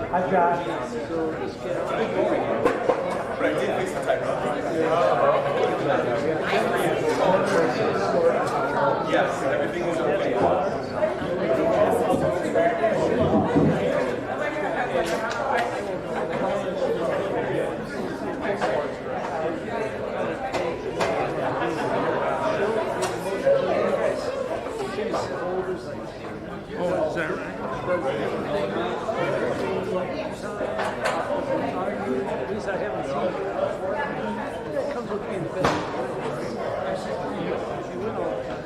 Hi, Josh. But I did fix the typo. Yes, everything is okay. Oh, is that right? At least I haven't seen it. It comes with being the best. You win all the time.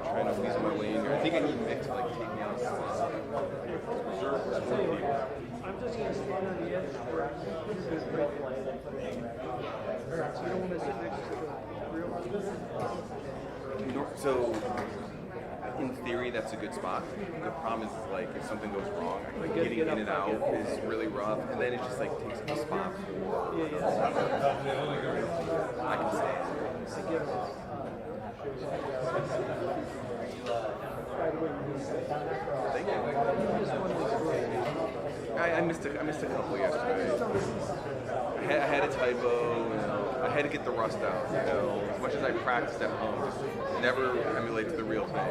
Trying to weasel my way in here. I think I need Mick to like take me out. I'm just going to stand on the edge where this is great. So you don't want to sit next to the real one. So, in theory, that's a good spot. The problem is like if something goes wrong, like getting in and out is really rough, and then it just like takes up the spot. I can say it. Thank you. I missed a couple yesterday. I had a typo. You know, I had to get the rust out. You know, as much as I practiced at home, just never emulate to the real thing.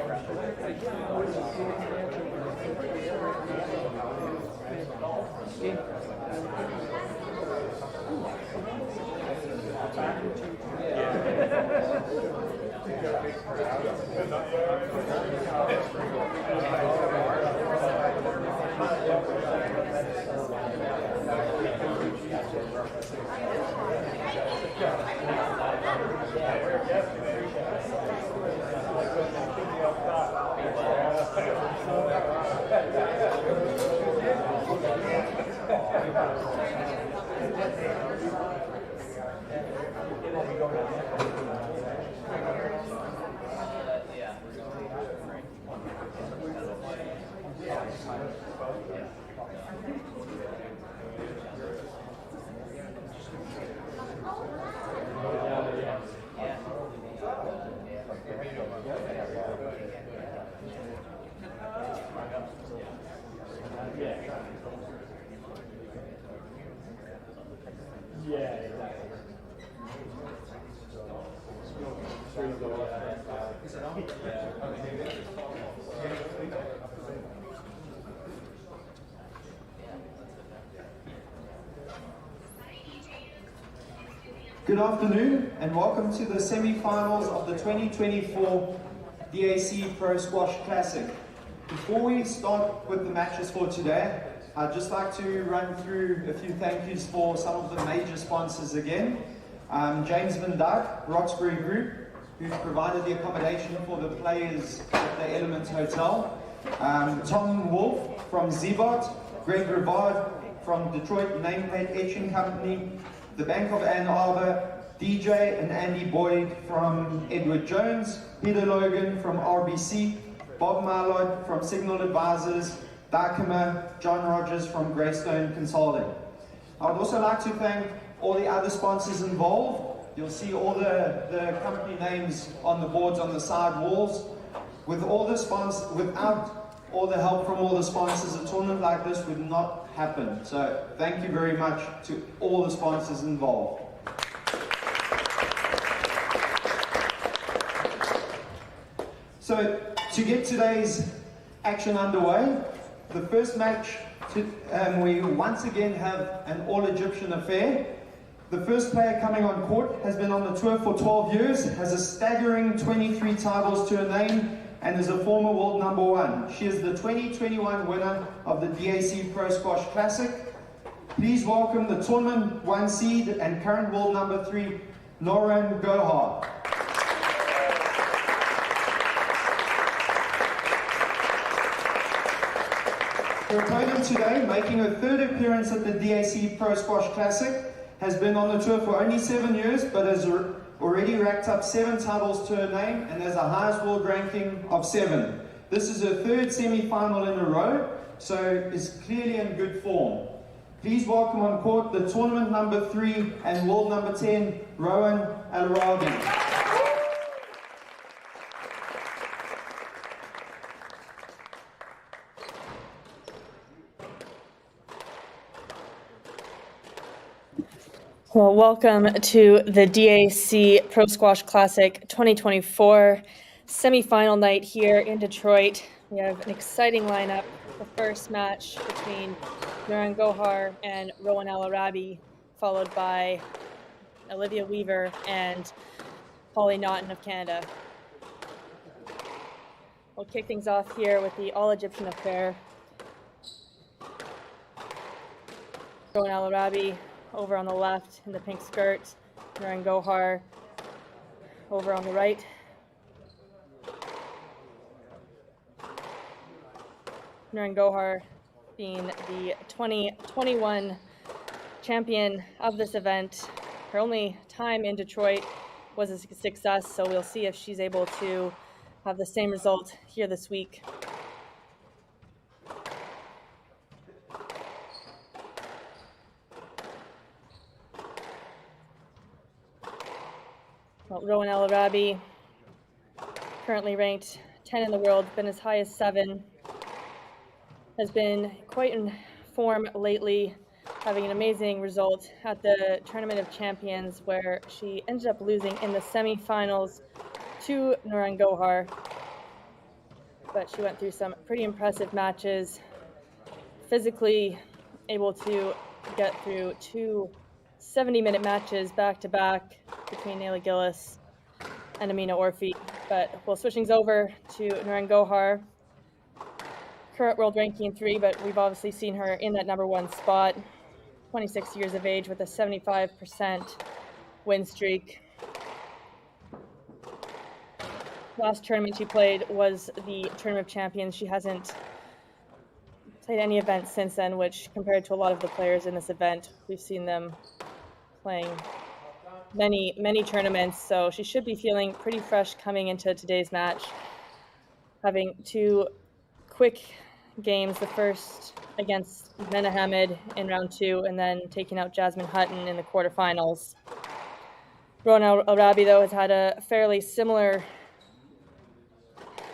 Good afternoon and welcome to the semi-finals of the 2024 DAC Pro Squash Classic. Before we start with the matches for today, I'd just like to run through a few thank yous for some of the major sponsors again. James Van Dyke, Roxbury Group, who's provided the accommodation for the players at the Element Hotel. Tom Wolf from Zebot, Greg Rivard from Detroit Nameplate Etching Company, the Bank of Ann Arbor, DJ and Andy Boyd from Edward Jones, Peter Logan from RBC, Bob Marlott from Signal Advisors, Dykema, John Rogers from Greystone Consulting. I would also like to thank all the other sponsors involved. You'll see all the company names on the boards on the side walls. With all the without all the help from all the sponsors, a tournament like this would not happen. So thank you very much to all the sponsors involved. So to get today's action underway, the first match, we once again have an all-Egyptian affair. The first player coming on court has been on the tour for 12 years, has a staggering 23 titles to her name, and is a former world number 1. She is the 2021 winner of the DAC Pro Squash Classic. Please welcome the tournament 1 seed and current world number 3, Nouran Gohar. Her opponent today, making her third appearance at the DAC Pro Squash Classic, has been on the tour for only 7 years, but has already racked up 7 titles to her name and has the highest world ranking of 7. This is her third semi-final in a row, so is clearly in good form. Please welcome on court the tournament number 3 and world number 10, Rowan Elaraby. Well, welcome to the DAC Pro Squash Classic 2024 semifinal night here in Detroit. We have an exciting lineup. The first match between Nouran Gohar and Rowan Elaraby, followed by Olivia Weaver and Hollie Naughton of Canada. We'll kick things off here with the all-Egyptian affair. Rowan Elaraby over on the left in the pink skirt, Nouran Gohar over on the right. Nouran Gohar being the 2021 champion of this event. Her only time in Detroit was a success, so we'll see if she's able to have the same result here this week. Well, Rowan Elaraby, currently ranked 10 in the world, been as high as 7, has been quite in form lately, having an amazing result at the Tournament of Champions, where she ended up losing in the semifinals to Nouran Gohar. But she went through some pretty impressive matches, physically able to get through 2 70-minute matches back-to-back between Naila Gillis and Amina Orfi. But we'll switch things over to Nouran Gohar, current world ranking 3, but we've obviously seen her in that number 1 spot, 26 years of age with a 75% win streak. Last tournament she played was the Tournament of Champions. She hasn't played any event since then, which compared to a lot of the players in this event, we've seen them playing many tournaments, so she should be feeling pretty fresh coming into today's match, having 2 quick games, the first against Mena Hamid in round 2 and then taking out Jasmine Hutton in the quarterfinals. Rowan Elaraby, though, has had a fairly similar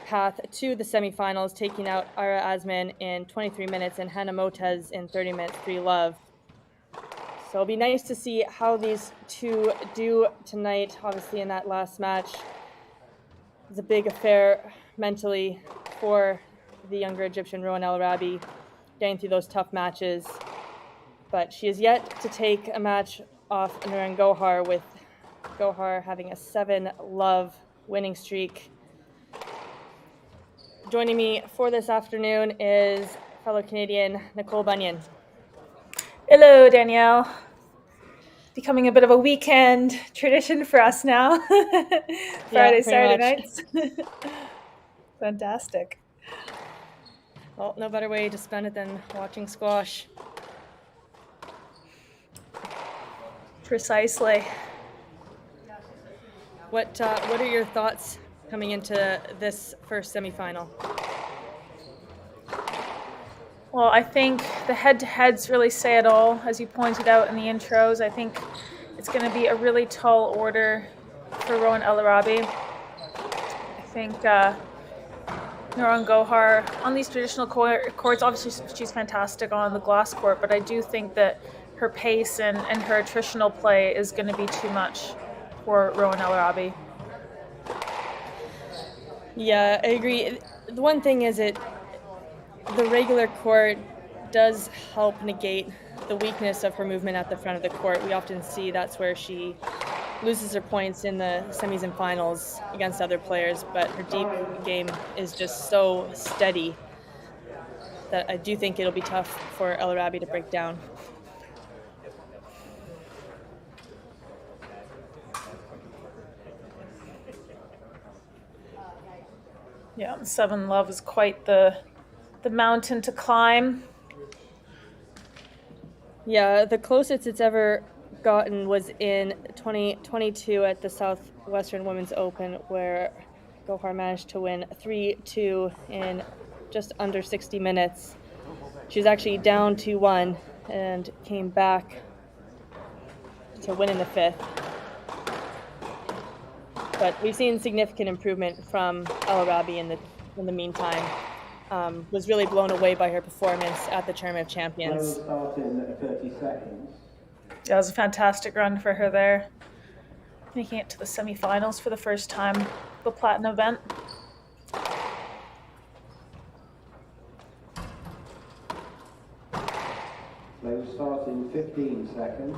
path to the semifinals, taking out Ira Azman in 23 minutes and Hannah Motez in 30 minutes, 3 love. So it'll be nice to see how these 2 do tonight. Obviously, in that last match, it's a big affair mentally for the younger Egyptian Rowan Elaraby, getting through those tough matches. But she is yet to take a match off Nouran Gohar, with Gohar having a 7-love winning streak. Joining me for this afternoon is fellow Canadian Nicole Bunyan. Hello, Danielle. Becoming a bit of a weekend tradition for us now. Friday, Saturday nights. Fantastic. Well, no better way to spend it than watching squash. Precisely. What are your thoughts coming into this first semifinal? Well, I think the head-to-heads really say it all. As you pointed out in the intros, I think it's going to be a really tall order for Rowan Elaraby. I think Nouran Gohar, on these traditional courts, obviously she's fantastic on the glass court, but I do think that her pace and her attritional play is going to be too much for Rowan Elaraby. Yeah, I agree. The one thing is the regular court does help negate the weakness of her movement at the front of the court. We often see that's where she loses her points in the semis and finals against other players, but her deep game is just so steady that I do think it'll be tough for Elaraby to break down. Yeah, 7 love is quite the mountain to climb. Yeah, the closest it's ever gotten was in 2022 at the Southwestern Women's Open, where Gohar managed to win 3-2 in just under 60 minutes. She was actually down 2-1 and came back to win in the 5th. But we've seen significant improvement from Elaraby in the meantime. Was really blown away by her performance at the Tournament of Champions. Start in 30 seconds. Yeah, it was a fantastic run for her there, making it to the semifinals for the first time, the Platinum event. They will start in 15 seconds.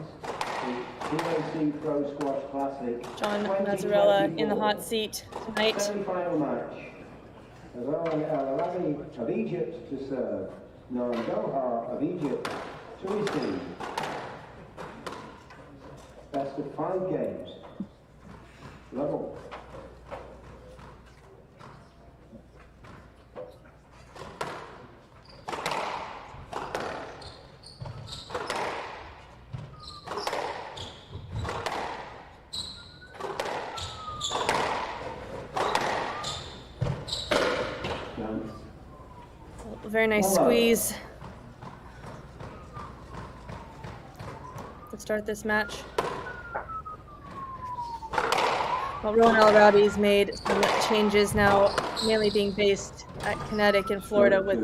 The DAC Pro Squash Classic. John Mazzarella in the hot seat tonight. Semi-final match. Rowan Elaraby of Egypt to serve. Nouran Gohar of Egypt to receive. Best of 5 games. Level. Very nice squeeze to start this match. Well, Rowan Elaraby's made some changes now, mainly being based at Kinetic in Florida with.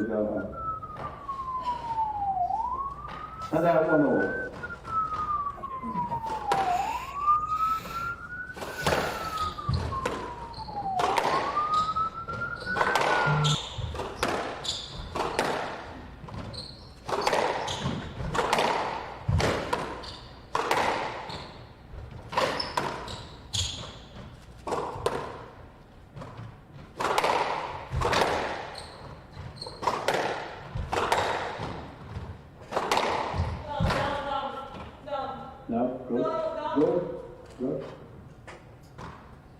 And out 1 more. No, good.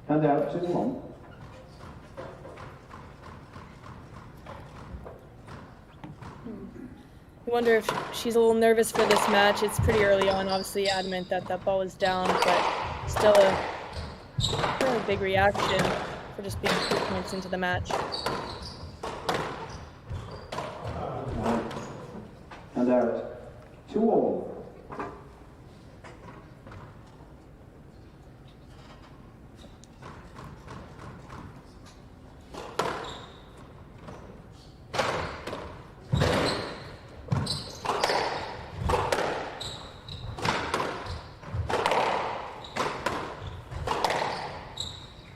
Hand out 2-1. I wonder if she's a little nervous for this match. It's pretty early on, obviously adamant that that ball was down, but still a fairly big reaction for just being 2 points into the match. Hand out 2-all.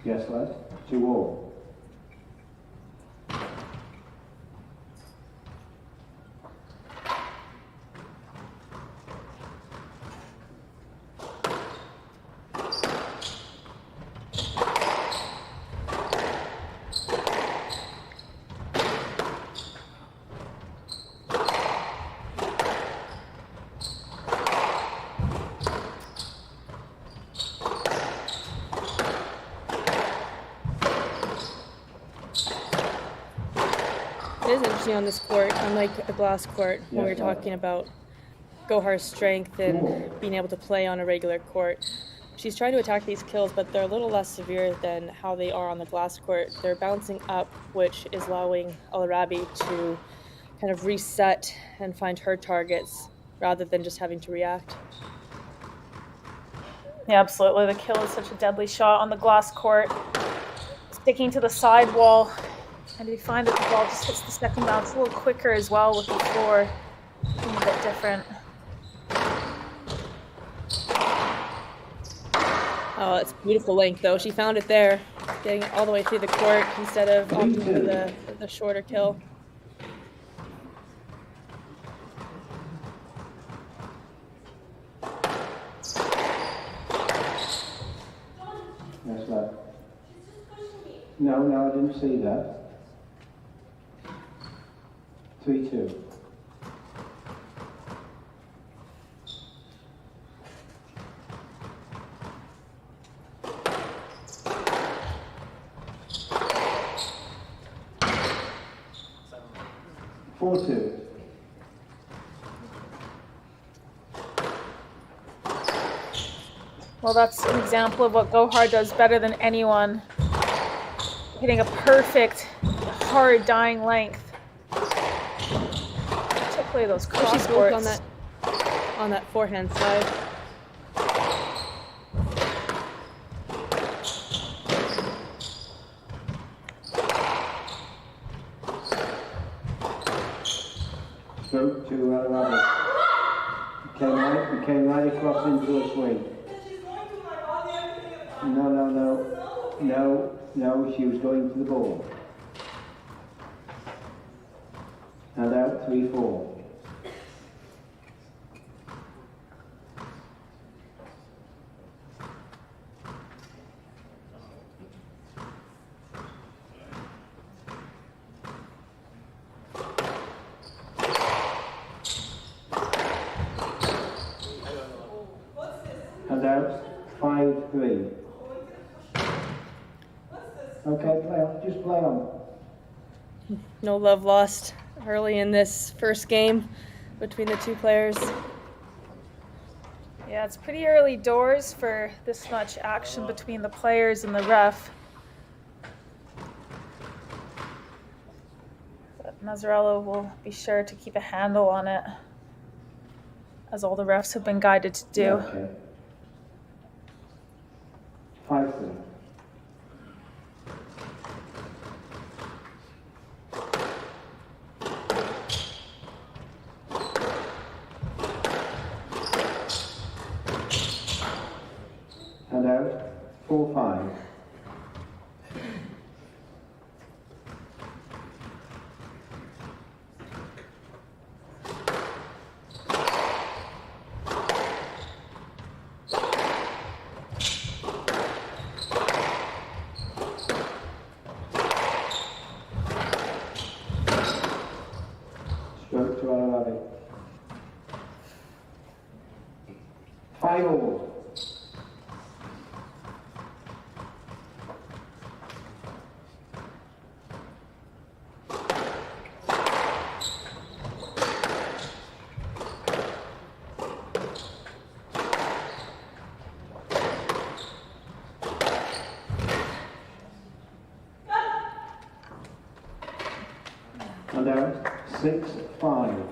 Yes, lad. 2-all. It is interesting on this court, unlike the glass court, when we were talking about Gohar's strength and being able to play on a regular court. She's trying to attack these kills, but they're a little less severe than how they are on the glass court. They're bouncing up, which is allowing Elaraby to kind of reset and find her targets rather than just having to react. Yeah, absolutely. The kill is such a deadly shot on the glass court. Sticking to the sidewall. And we find that the ball just hits the second bounce a little quicker as well with the floor being a bit different. Oh, it's beautiful length though. She found it there, getting all the way through the court instead of opting for the shorter kill. No, I didn't see that. 3-2. Well, that's an example of what Gohar does better than anyone. Hitting a perfect, hard, dying length. To play those cross She's both on that forehand side. Stroke to Elaraby. He came right across into a swing. No, she was going to the ball. And out 3-4. And out 5-3. Okay, play on. Just play on. No love lost early in this first game between the two players. Yeah, it's pretty early doors for this much action between the players and the ref. But Mazzarello will be sure to keep a handle on it, as all the refs have been guided to do. Okay. 5-3. And out 4-5. Stroke to Elaraby. 5-all. And out 6-5.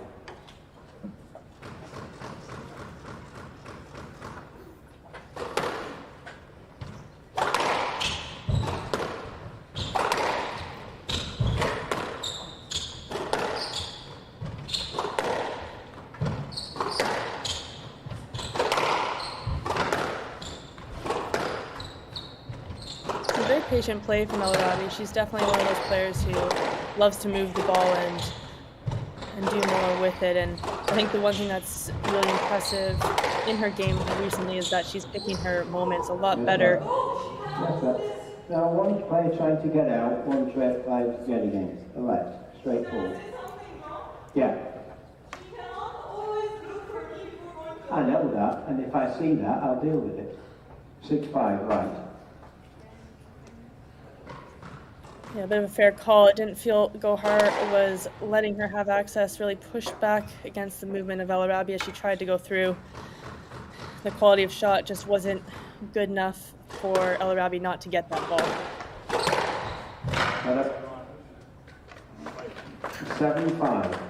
It's a very patient play from Elaraby. She's definitely one of those players who loves to move the ball and do more with it. And I think the one thing that's really impressive in her game recently is that she's picking her moments a lot better. Yes, sir. Now one player trying to get out, one player trying to get against the left, straight forward. Yeah. I know that, and if I see that, I'll deal with it. 6-5, right. Yeah, a bit of a fair call. It didn't feel Gohar was letting her have access, really pushed back against the movement of Elaraby as she tried to go through. The quality of shot just wasn't good enough for Elaraby not to get that ball. 7-5.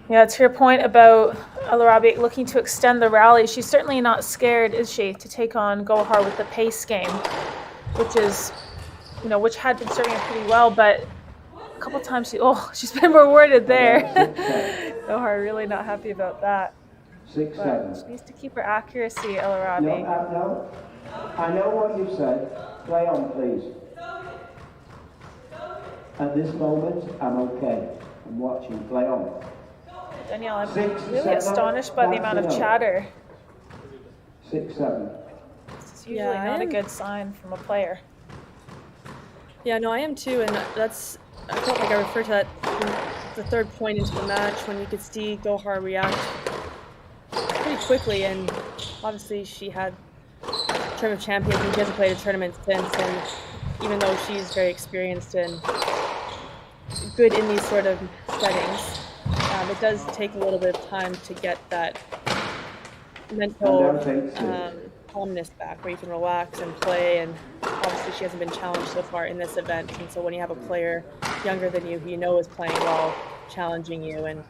Yeah, to your point about Elaraby looking to extend the rally, she's certainly not scared, is she, to take on Gohar with the pace game, which is, which had been serving her pretty well, but a couple times she's been rewarded there. Gohar really not happy about that. 6-7. She needs to keep her accuracy, Elaraby. No, I know what you said. Play on, please. At this moment, I'm okay. I'm watching. Play on. Danielle, I'm really astonished by the amount of chatter. 6-7. It's usually not a good sign from a player. Yeah, no, I am too, and I felt like I referred to that in the third point into the match when you could see Gohar react pretty quickly, and obviously she had Tournament of Champions and she hasn't played a tournament since, and even though she's very experienced and good in these sort of settings, it does take a little bit of time to get that mental calmness back where you can relax and play, and obviously she hasn't been challenged so far in this event, and so when you have a player younger than you who you know is playing well, challenging you and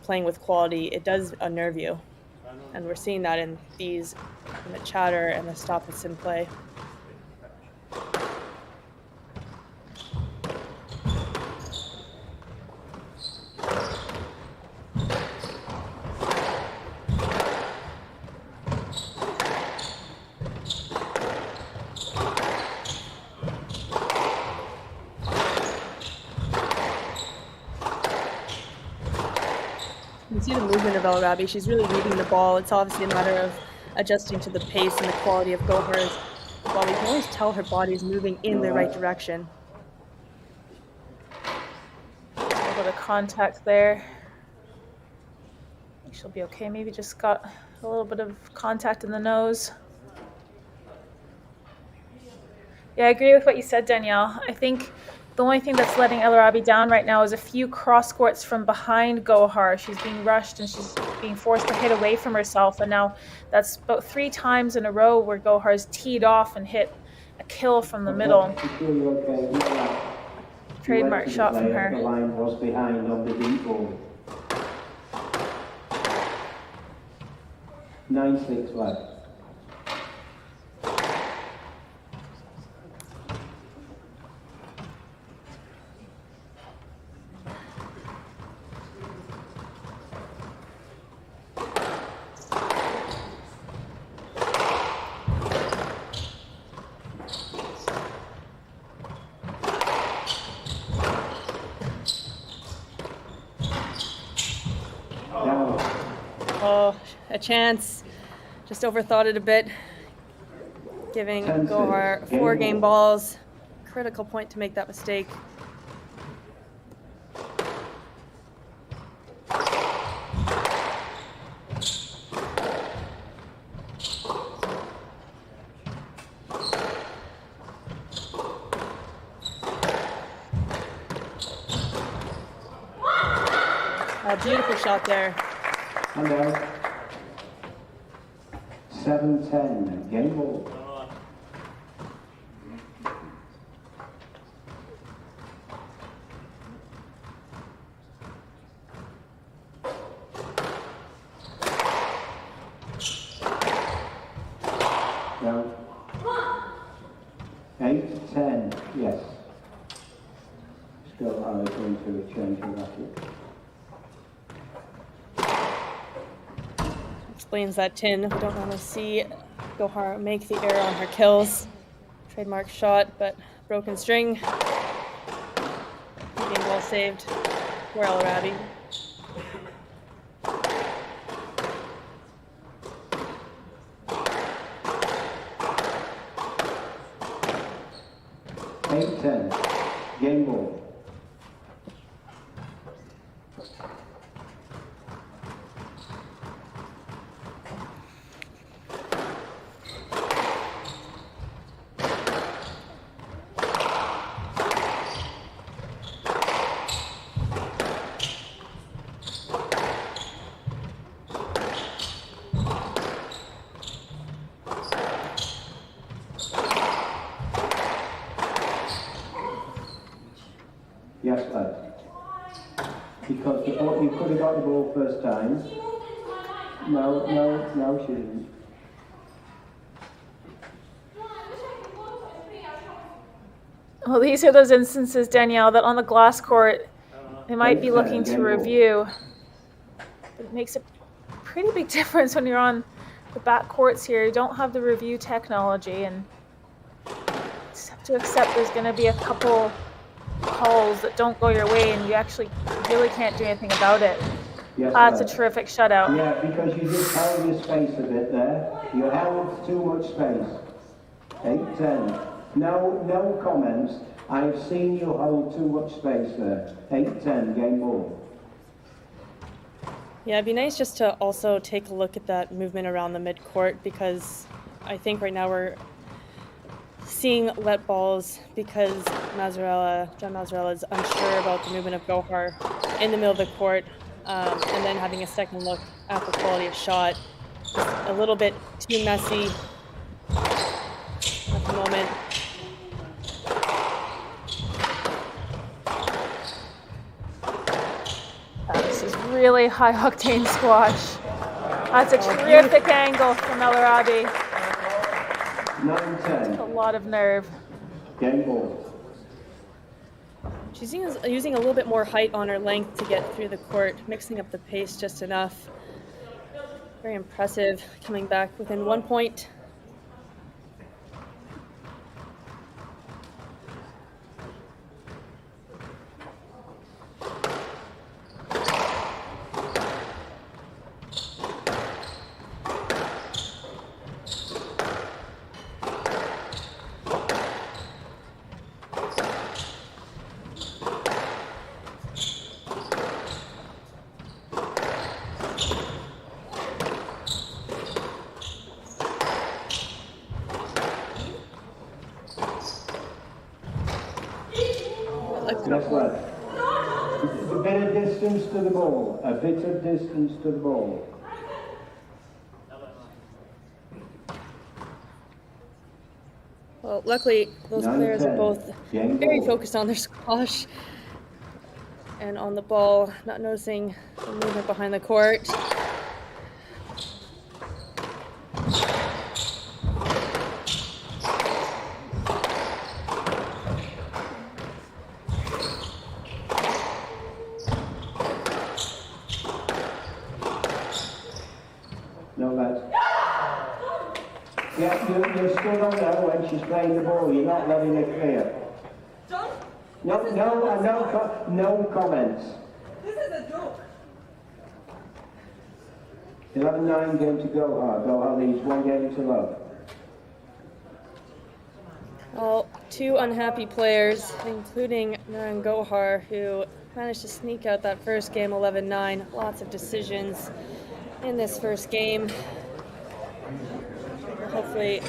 playing with quality, it does unnerve you, and we're seeing that in the chatter and the stop that's in play. You can see the movement of Elaraby. She's really reading the ball. It's obviously a matter of adjusting to the pace and the quality of Gohar's ball. You can always tell her body is moving in the right direction. A little bit of contact there. I think she'll be okay. Maybe just got a little bit of contact in the nose. Yeah, I agree with what you said, Danielle. I think the only thing that's letting Elaraby down right now is a few cross courts from behind Gohar. She's being rushed and she's being forced to hit away from herself. And now that's about 3 times in a row where Gohar's teed off and hit a kill from the middle. Trademark shot from her. The line was behind on the deep ball. 9-6 left. Oh, a chance. Just overthought it a bit. Giving Gohar 4 game balls. Critical point to make that mistake. A beautiful shot there. And out. 7-10, game ball. Down. 8-10, yes. Still are going to change the racket. Explains that tin. We don't want to see Gohar make the error on her kills. Trademark shot, but broken string. Game ball saved for Elaraby. Game ball. Yes, lad. Because the ball, you could have got the ball first time. No, she didn't. Well, these are those instances, Danielle, that on the glass court, they might be looking to review. But it makes a pretty big difference when you're on the back courts here. You don't have the review technology, and you just have to accept there's going to be a couple calls that don't go your way, and you actually really can't do anything about it. Yes, That's a terrific shutout. Yeah, because you just held your space a bit there. You held too much space. 8-10. No comments. I've seen you hold too much space there. 8-10, game ball. Yeah, it'd be nice just to also take a look at that movement around the midcourt, because I think right now we're seeing let balls because John Mazzarella is unsure about the movement of Gohar in the middle of the court, and then having a second look at the quality of shot. Just a little bit too messy at the moment. This is really high octane squash. That's a terrific angle from Elaraby. 9-10. A lot of nerve. Game ball. She's using a little bit more height on her length to get through the court, mixing up the pace just enough. Very impressive, coming back within 1 point. Next one. A bit of distance to the ball. A bit of distance to the ball. Well, luckily, those players are both very focused on their squash and on the ball, not noticing the movement behind the court. No, lads. Yeah, you still don't know when she's playing the ball. You're not letting it clear. No comments. This is a joke. 11-9, game to Gohar. Gohar leads 1 game to love. Well, 2 unhappy players, including Nouran Gohar, who managed to sneak out that first game 11-9. Lots of decisions in this first game. Hopefully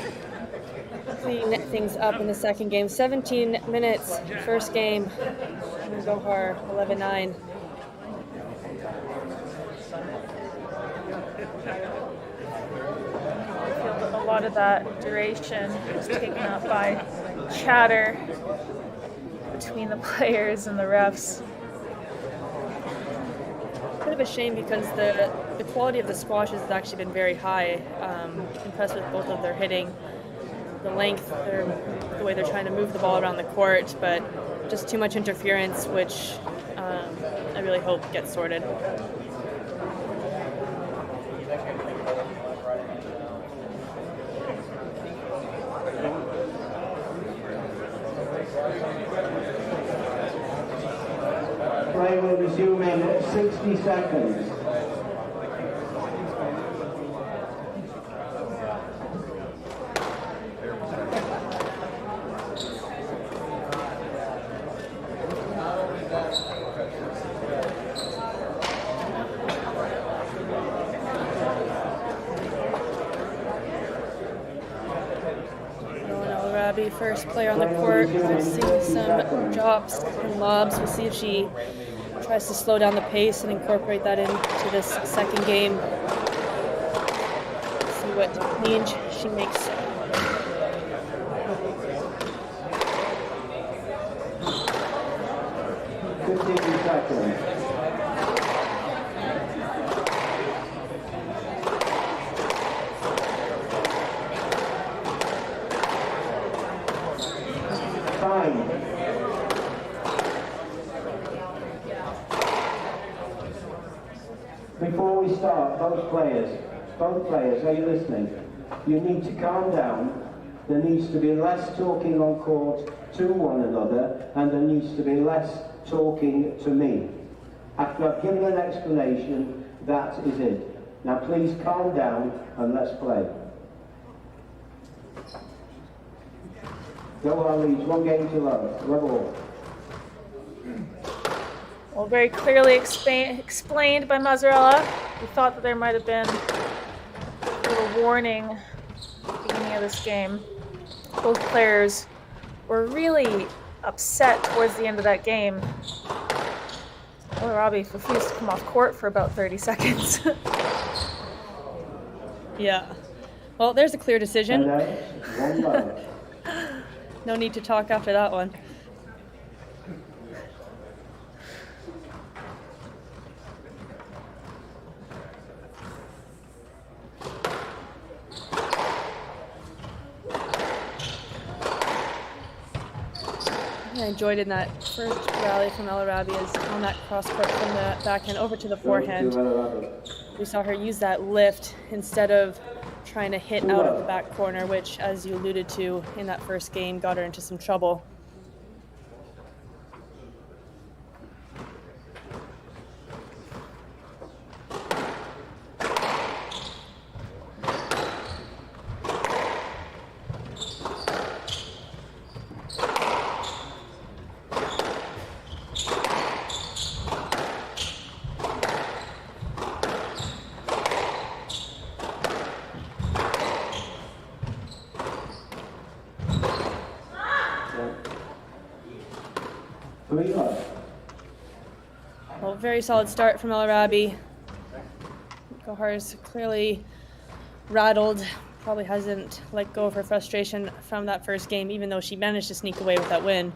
clean things up in the second game. 17 minutes, first game. Gohar 11-9. I feel that a lot of that duration is taken up by chatter between the players and the refs. Bit of a shame because the quality of the squashes has actually been very high. Impressed with both of their hitting, the length, the way they're trying to move the ball around the court, but just too much interference, which I really hope gets sorted. Play will resume in 60 seconds. Elaraby, first player on the court. We've seen some drops and lobs. We'll see if she tries to slow down the pace and incorporate that into this second game. See what change she makes. Before we start, both players, are you listening? You need to calm down. There needs to be less talking on court to one another, and there needs to be less talking to me. After I've given an explanation, that is it. Now please calm down and let's play. Gohar leads 1 game to level. Well, very clearly explained by Mozzarella. We thought that there might have been a little warning at the beginning of this game. Both players were really upset towards the end of that game. Elaraby refused to come off court for about 30 seconds. Yeah. Well, there's a clear decision. And 1 love. No need to talk after that one. I enjoyed in that first rally from Elaraby is on that cross court from the backhand over to the forehand. We saw her use that lift instead of trying to hit out of the back corner, which, as you alluded to in that first game, got her into some trouble. Well, very solid start from Elaraby. Gohar's clearly rattled, probably hasn't let go of her frustration from that first game, even though she managed to sneak away with that win.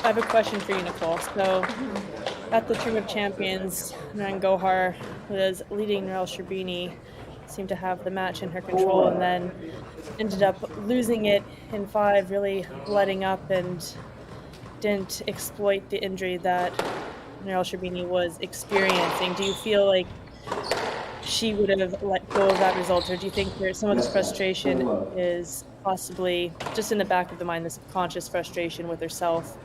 I have a question for you, Nicole. So, at the Tournament of Champions, Nouran Gohar was leading Noelle Sherbini, seemed to have the match in her control, and then ended up losing it in 5, really letting up and didn't exploit the injury that Noelle Sherbini was experiencing. Do you feel like she would have let go of that result, or do you think some of this frustration is possibly just in the back of the mind, this subconscious frustration with herself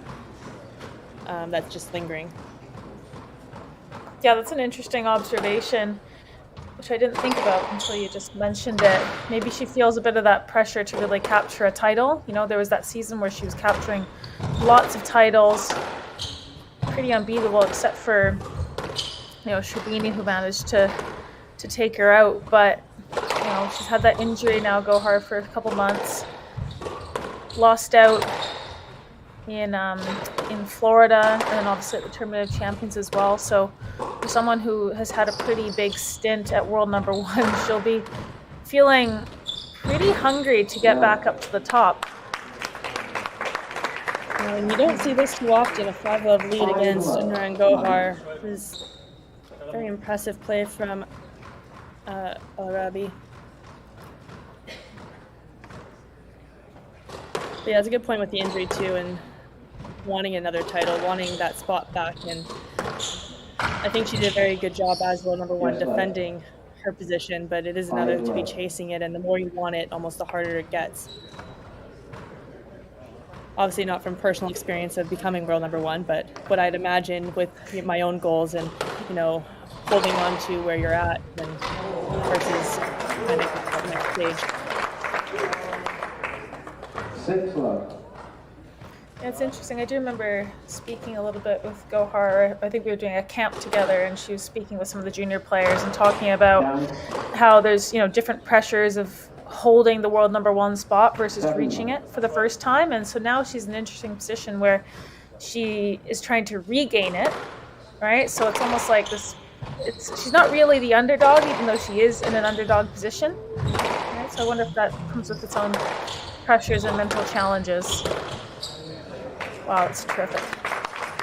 that's just lingering? Yeah, that's an interesting observation, which I didn't think about until you just mentioned it. Maybe she feels a bit of that pressure to really capture a title. You know, there was that season where she was capturing lots of titles, pretty unbeatable, except for, you know, Sherbini, who managed to take her out. But, you know, she's had that injury now, Gohar, for a couple months. Lost out in Florida, and then obviously at the Tournament of Champions as well. So for someone who has had a pretty big stint at world number 1, she'll be feeling pretty hungry to get back up to the top. And you don't see this too often, a 5-love lead against Nouran Gohar. It was very impressive play from Elaraby. But yeah, it's a good point with the injury too, and wanting another title, wanting that spot back, and I think she did a very good job as world number 1 defending her position, but it is another to be chasing it, and the more you want it, almost the harder it gets. Obviously not from personal experience of becoming world number 1, but what I'd imagine with my own goals and, you know, holding on to where you're at and versus kind of the next stage. 6-love. Yeah, it's interesting. I do remember speaking a little bit with Gohar. I think we were doing a camp together, and she was speaking with some of the junior players and talking about how there's, you know, different pressures of holding the world number 1 spot versus reaching it for the first time. And so now she's in an interesting position where she is trying to regain it, right? So it's almost like this, she's not really the underdog, even though she is in an underdog position, right? So I wonder if that comes with its own pressures and mental challenges. Wow, it's terrific.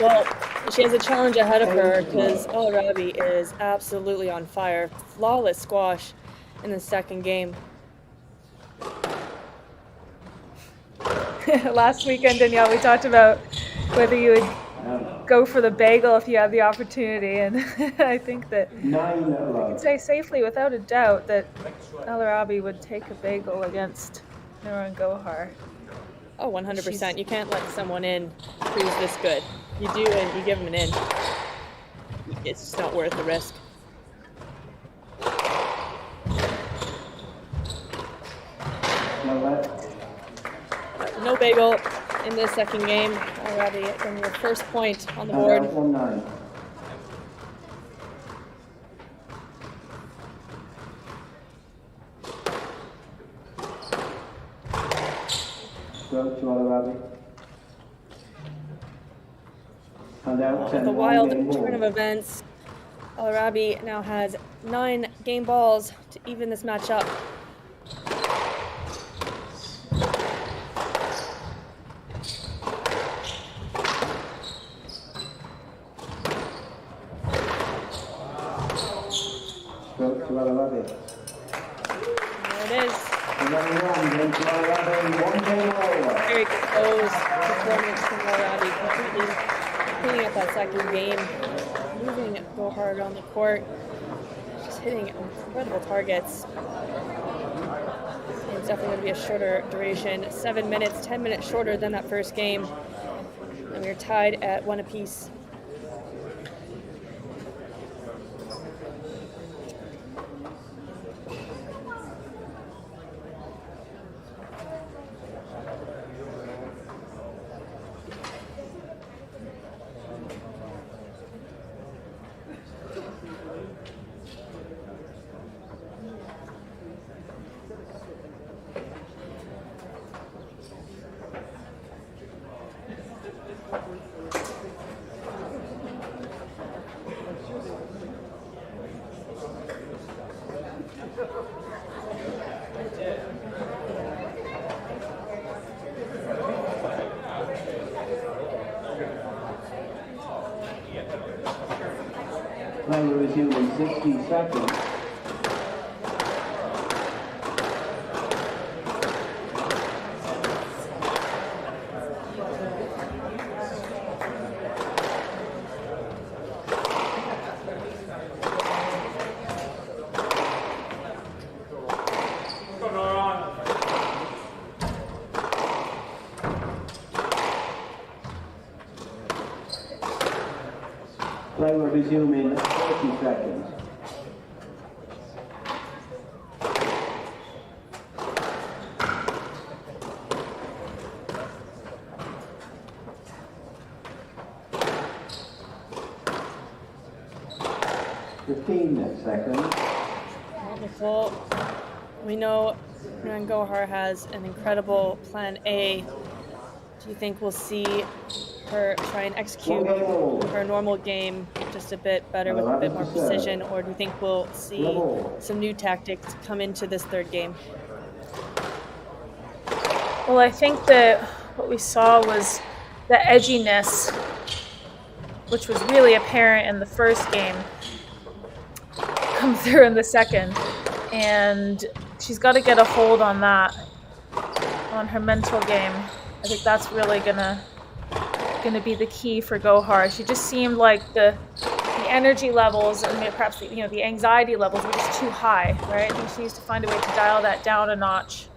Well, she has a challenge ahead of her because Elaraby is absolutely on fire. Flawless squash in the second game. Last weekend, Danielle, we talked about whether you would go for the bagel if you had the opportunity. And I think that 9 I love. can say safely, without a doubt, that Elaraby would take a bagel against Nouran Gohar. Oh, 100%. You can't let someone in who's this good. You do, and you give them an in. It's just not worth the risk. No left. No bagel in this second game. Already from your first point on the And board. out 1-9. Go to Elaraby. And out 10. The wild turn of events. Elaraby now has 9 game balls to even this match up. Go to Elaraby. There it is. Another round into Elaraby. 1 game over. Very close performance from Elaraby, completely cleaning up that second game, moving Gohar around the court, just hitting incredible targets. It's definitely going to be a shorter duration, 7 minutes, 10 minutes shorter than that first game, and we're tied at 1 apiece. Play will resume in 60 seconds. Play will resume in 30 seconds. Seconds. Wonderful. We know Nouran Gohar has an incredible plan A. Do you think we'll see her try and execute her normal game just a bit better with a bit more precision, or do you think we'll see some new tactics come into this third game? Well, I think that what we saw was the edginess, which was really apparent in the first game, come through in the second. And she's got to get a hold on that, on her mental game. I think that's really gonna be the key for Gohar. She just seemed like the energy levels and perhaps the anxiety levels were just too high, right? I think she needs to find a way to dial that down a notch.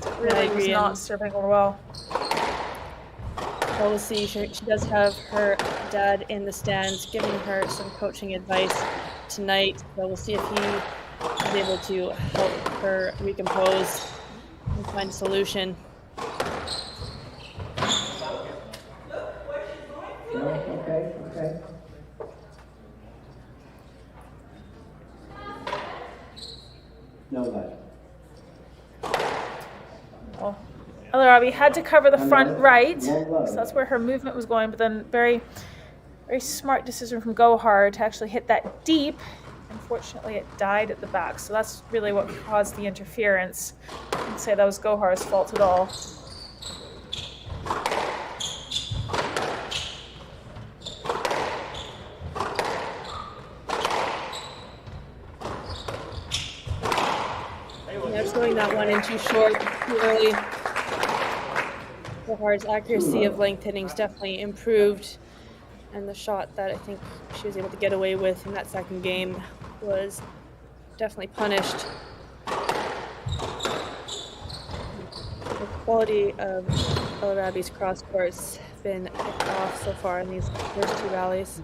It really was not serving her well. Well, we'll see. She does have her dad in the stands giving her some coaching advice tonight. So we'll see if he is able to help her recompose and find a solution. Okay. No left. Well, Elaraby had to cover the front right, so that's where her movement was going, but then very, very smart decision from Gohar to actually hit that deep. Unfortunately, it died at the back, so that's really what caused the interference. I wouldn't say that was Gohar's fault at all. Yeah, just going that one in too short, too early. Gohar's accuracy of length hitting's definitely improved, and the shot that I think she was able to get away with in that second game was definitely punished. The quality of Elaraby's cross court's been picked off so far in these first two rallies.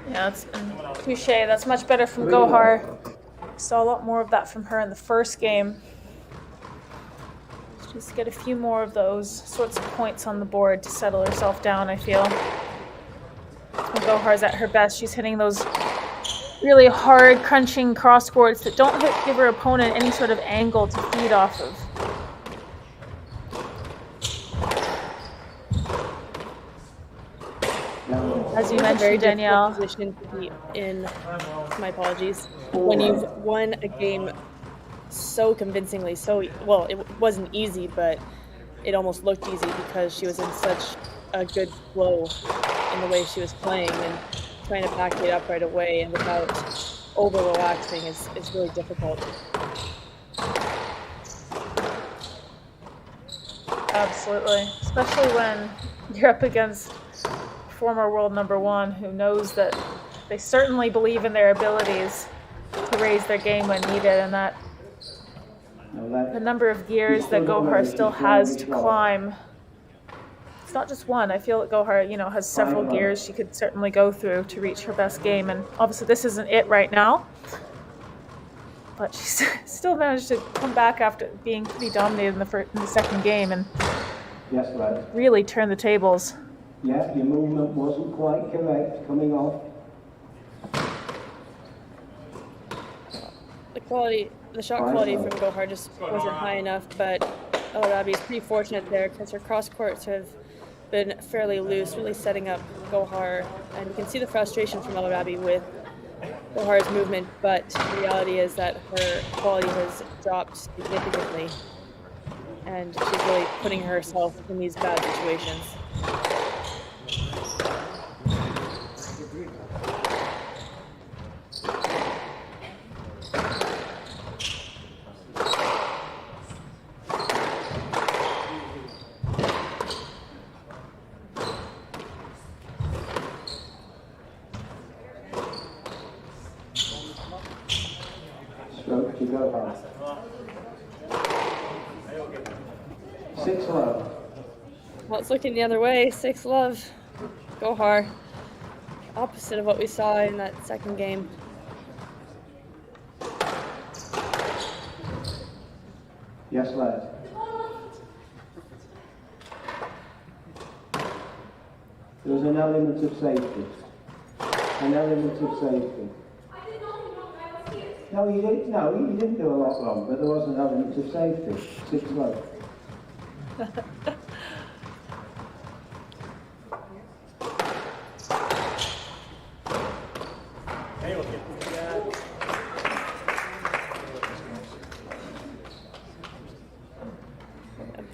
Yeah, that's touche. That's much better from Gohar. Saw a lot more of that from her in the first game. Just get a few more of those sorts of points on the board to settle herself down, I feel. When Gohar's at her best, she's hitting those really hard, crunching cross courts that don't give her opponent any sort of angle to feed off of. As you mentioned, Danielle. Position to be in, my apologies, when you've won a game so convincingly, so well, it wasn't easy, but it almost looked easy because she was in such a good flow in the way she was playing, and trying to back it up right away and without over relaxing is really difficult. Absolutely, especially when you're up against former world #1 who knows that they certainly believe in their abilities to raise their game when needed, and that the number of gears that Gohar still has to climb. It's not just one. I feel that Gohar, has several gears she could certainly go through to reach her best game, and obviously this isn't it right now. But she still managed to come back after being pretty dominated in the second game and really turn the tables. Yeah, your movement wasn't quite correct coming off. The shot quality from Gohar just wasn't high enough, but Elaraby is pretty fortunate there because her cross courts have been fairly loose, really setting up Gohar, and you can see the frustration from Elaraby with Gohar's movement, but the reality is that her quality has dropped significantly, and she's really putting herself in these bad situations. Stroke to Gohar. 6 love. Well, it's looking the other way. 6 love. Gohar. Opposite of what we saw in that second game. Yes, lad. There was an element of safety. An element of safety. No, you didn't. No, you didn't do a lot wrong, but there was an element of safety. 6 love.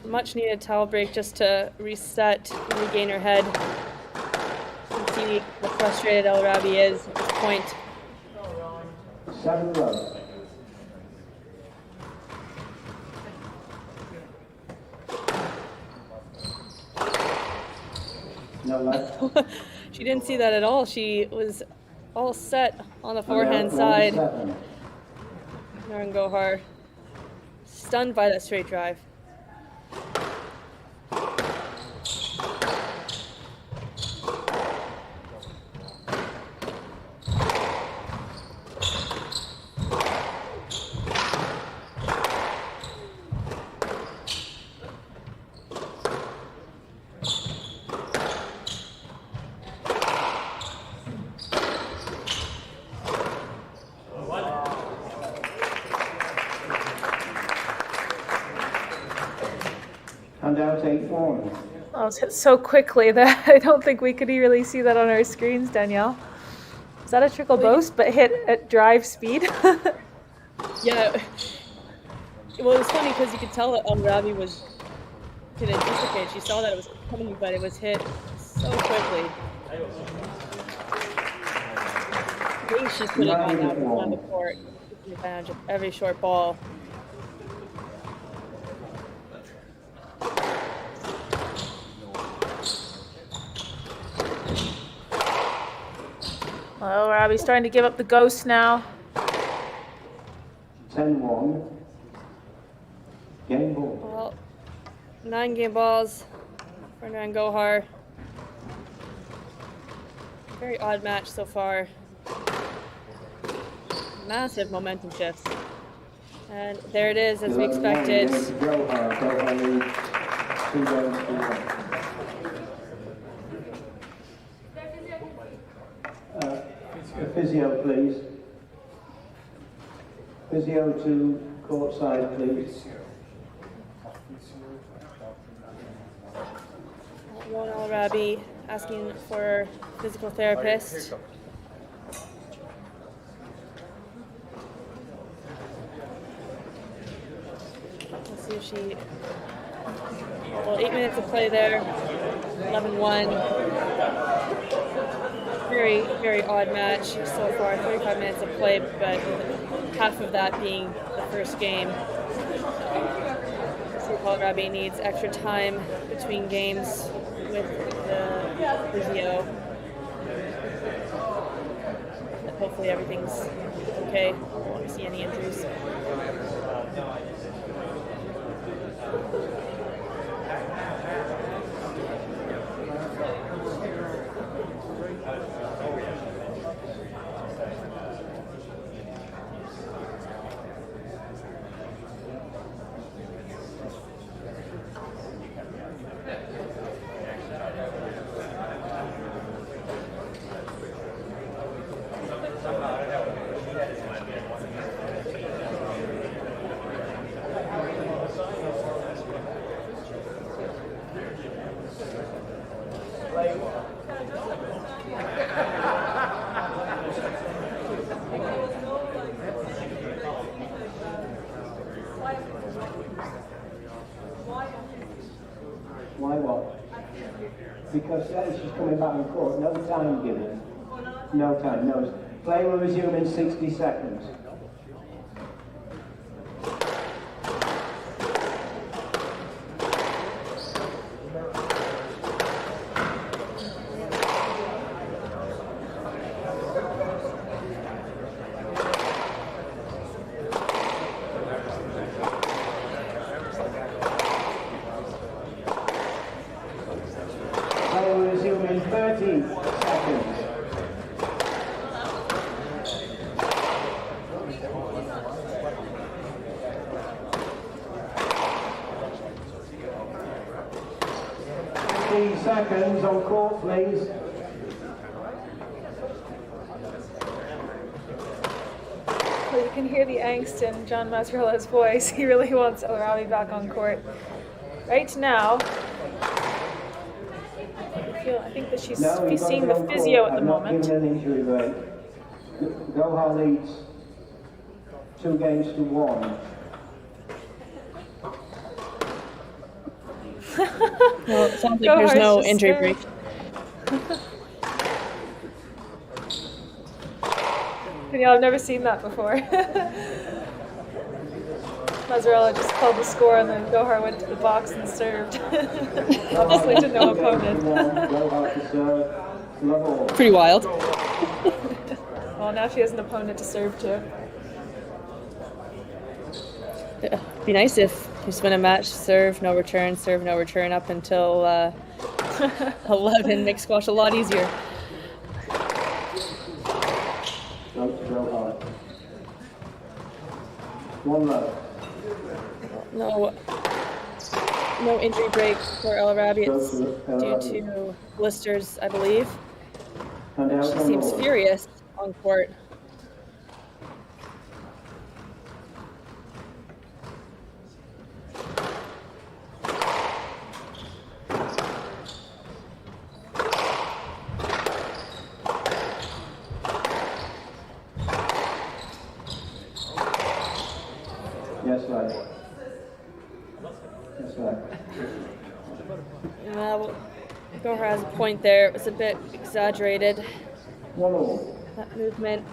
Much needed towel break just to reset and regain her head. You can see how frustrated Elaraby is at this point. 7 love. No left. She didn't see that at all. She was all set on the forehand side. Nouran Gohar, stunned by that straight drive. And out 8-1. Oh, it's hit so quickly that I don't think we could really see that on our screens, Danielle. Is that a trickle boast, but hit at drive speed? Yeah. Well, it was funny because you could tell that Elaraby could anticipate. She saw that it was coming, but it was hit so quickly. think she's putting on that on the court, taking advantage of every short ball. Well, Robbie's starting to give up the ghost now. 10-1. Game ball. Well, 9 game balls for Nouran Gohar. Very odd match so far. Massive momentum shifts. And there it is, as we expected. Gohar leads 2 games to 1. A physio, please. Physio to courtside, please. Rowan Elaraby asking for a physical therapist. Let's see if she... Well, 8 minutes of play there. 11-1. Very, very odd match so far. 35 minutes of play, but half of that being the first game. So Elaraby needs extra time between games with the physio. But hopefully everything's okay. I don't see any injuries. Why what? Because she's coming back on court. No time given. No time. No. Play will resume in 60 seconds. Play will resume in 30 seconds. Seconds on court, please. Well, you can hear the angst in John Mazzarella's voice. He really wants Elaraby back on court. Right now, I think that she's seeing the physio at the moment. Given an injury break. Gohar leads 2 games to 1. Well, it sounds like there's no injury break. Yeah, I've never seen that before. Mazzarella just called the score and then Gohar went to the box and served. Obviously to no opponent. Pretty wild. Well, now she has an opponent to serve to. It'd be nice if you just win a match, serve, no return, up until 11. Makes squash a lot easier. One love. No injury break for Elaraby. It's due to blisters, I believe. She seems furious on court. Yes, right. Yes, right. Gohar has a point there. It was a bit exaggerated. 1-1. that movement.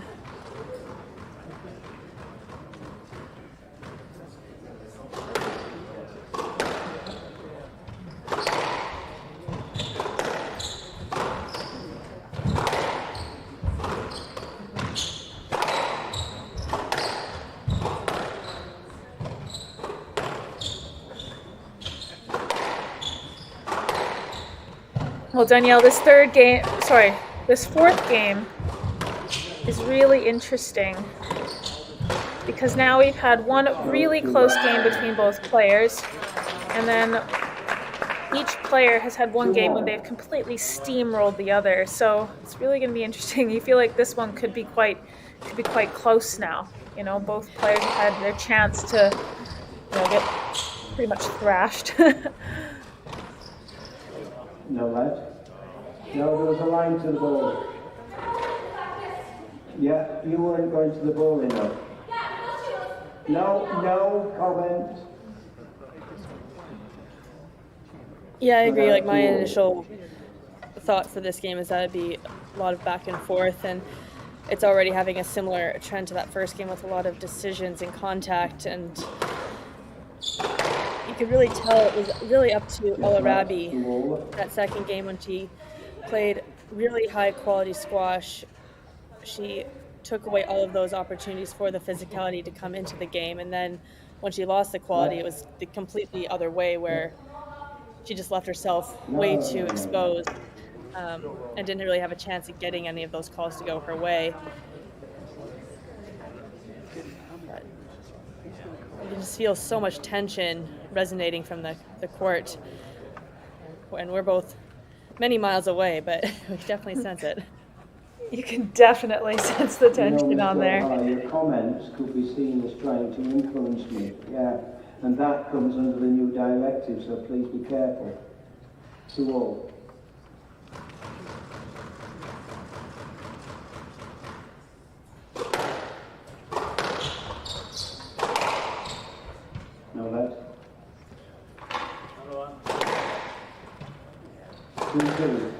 Well, Danielle, this fourth game is really interesting because now we've had one really close game between both players, and then each player has had one game when they've completely steamrolled the other. So it's really going to be interesting. You feel like this one could be quite close now. You know, both players have had their chance to, get pretty much thrashed. No, lad. No, there was a line to the ball. Yeah, you weren't going to the ball enough. No comment. Yeah, I agree. Like, my initial thought for this game is that it'd be a lot of back and forth, and it's already having a similar trend to that first game with a lot of decisions and contact, and you could really tell it was really up to Elaraby that second game when she played really high quality squash. She took away all of those opportunities for the physicality to come into the game, and then when she lost the quality, it was the completely other way where she just left herself way too exposed and didn't really have a chance at getting any of those calls to go her way. But you can just feel so much tension resonating from the court, and we're both many miles away, but we definitely sense it. You can definitely sense the tension on there. Your comments could be seen as trying to influence me, yeah, and that comes under the new directive, so please be careful. To all. No, lad. 2-2.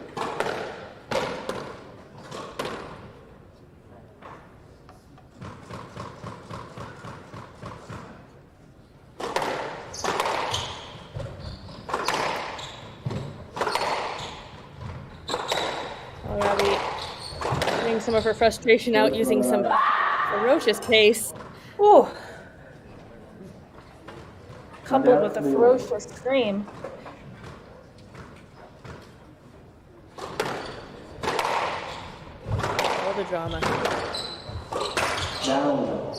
Elaraby getting some of her frustration out using some ferocious pace. Ooh. Coupled with a ferocious scream. All the drama. Down.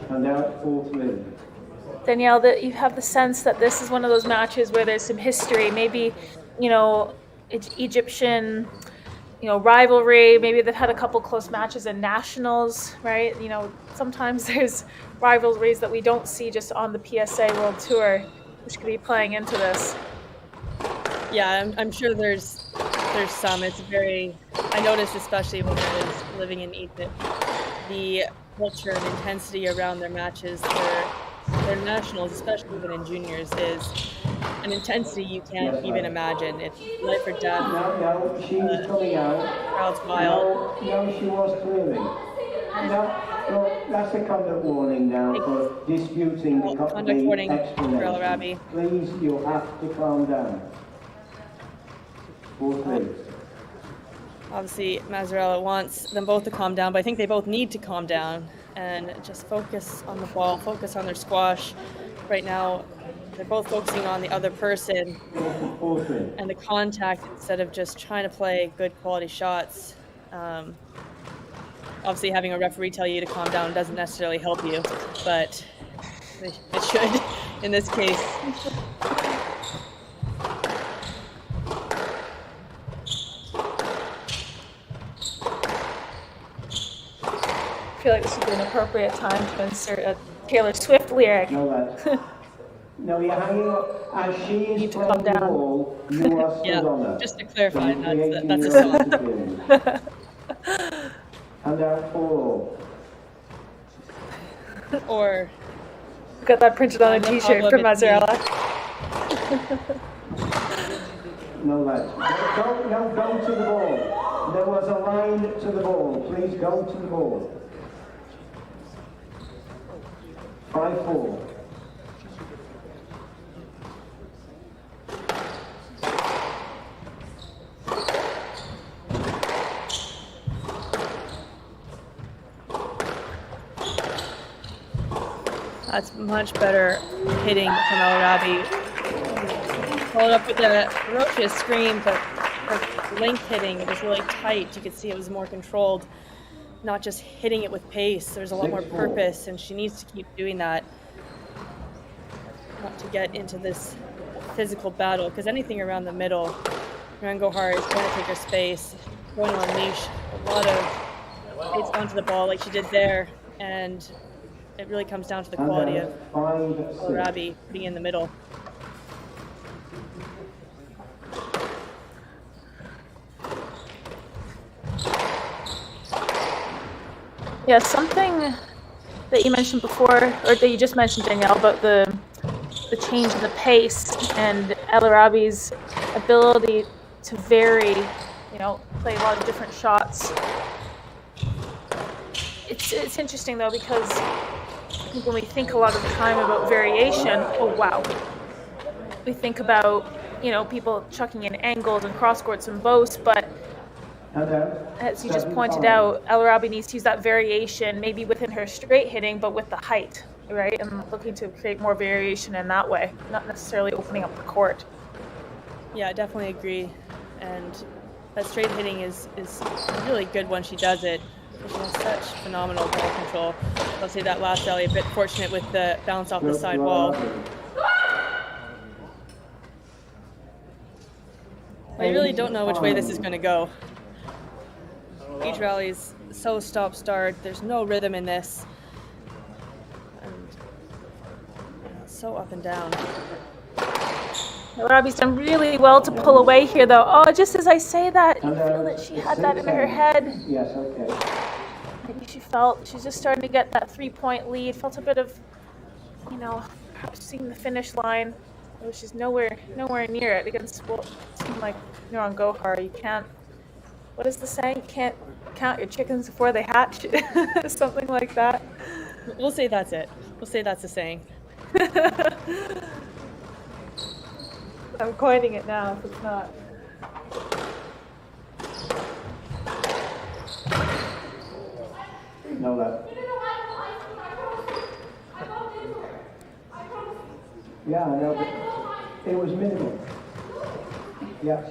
And out 4-3. Danielle, that you have the sense that this is one of those matches where there's some history, maybe, Egyptian, rivalry. Maybe they've had a couple close matches in nationals, right? Sometimes there's rivalries that we don't see just on the PSA World Tour, which could be playing into this. Yeah, I'm sure there's some. It's I noticed, especially when I was living in Egypt, the culture and intensity around their matches, their nationals, especially even in juniors, is an intensity you can't even imagine. It's life or death. No, she was coming out. Crowd's wild. No, she was clearing. No, that's a conduct warning now for disputing the Conduct warning for explanation. Elaraby. Please, you have to calm down. 4-3. Obviously, Mazzarella wants them both to calm down, but I think they both need to calm down and just focus on the ball, focus on their squash. Right now, they're both focusing on the other person and the contact instead of just trying to play good quality shots. Obviously, having a referee tell you to calm down doesn't necessarily help you, but it should in this case. I feel like this would be an appropriate time to insert a Taylor Swift lyric. No, you're hanging up. As she is playing the ball, you are stood on her. Just to clarify, that's a song. And out 4. Or got that printed on a t-shirt for Mazzarella. No, lads. Go to the ball. There was a line to the ball. Please go to the ball. 5-4. That's much better hitting from Elaraby. Followed up with a ferocious scream, but her length hitting, it was really tight. You could see it was more controlled, not just hitting it with pace. There's a lot more purpose, and she needs to keep doing that. Not to get into this physical battle, because anything around the middle, Nouran Gohar is going to take her space, going to unleash a lot of pace onto the ball like she did there, and it really comes down to the quality of Elaraby being in the middle. Yeah, something that you mentioned before, or that you just mentioned, Danielle, about the change in the pace and Elaraby's ability to vary, play a lot of different shots. It's interesting though, because I think when we think a lot of the time about variation, we think about people chucking in angles and cross courts and boasts, but as you just pointed out, Elaraby needs to use that variation, maybe within her straight hitting, but with the height, right? And looking to create more variation in that way, not necessarily opening up the court. Yeah, I definitely agree. And that straight hitting is really good when she does it. She has such phenomenal ball control. I'll say that last rally, a bit fortunate with the bounce off the side wall. I really don't know which way this is going to go. Each rally is so stop-start. There's no rhythm in this. And so up and down. Elaraby's done really well to pull away here, though. Oh, just as I say that, you feel that she had that in her head. Yes, okay. Maybe she felt she's just starting to get that 3-point lead. Felt a bit of, perhaps seeing the finish line. Though she's nowhere near it against what seemed like Nouran Gohar. You can't. What is the saying? You can't count your chickens before they hatch. Something like that. We'll say that's it. We'll say that's the saying. I'm coining it now if it's not. No, that. Yeah, I know, but it was minimal. Yeah.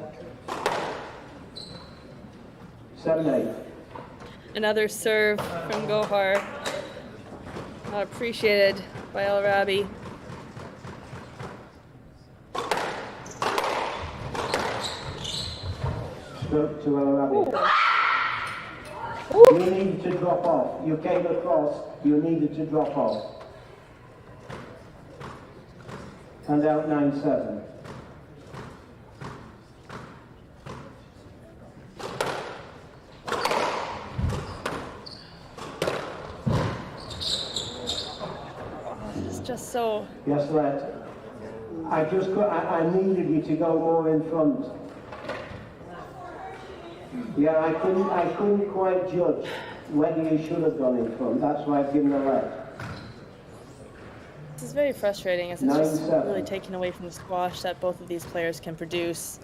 7-8. Another serve from Gohar. Not appreciated by Elaraby. Stroke to Elaraby. You needed to drop off. You came across, you needed to drop off. And out 9-7. It's just so... Yes, Let. I needed you to go more in front. Yeah, I couldn't quite judge whether you should have gone in front. That's why I've given a let. This is very frustrating, as it's just really taken away from the squash that both of these players can produce.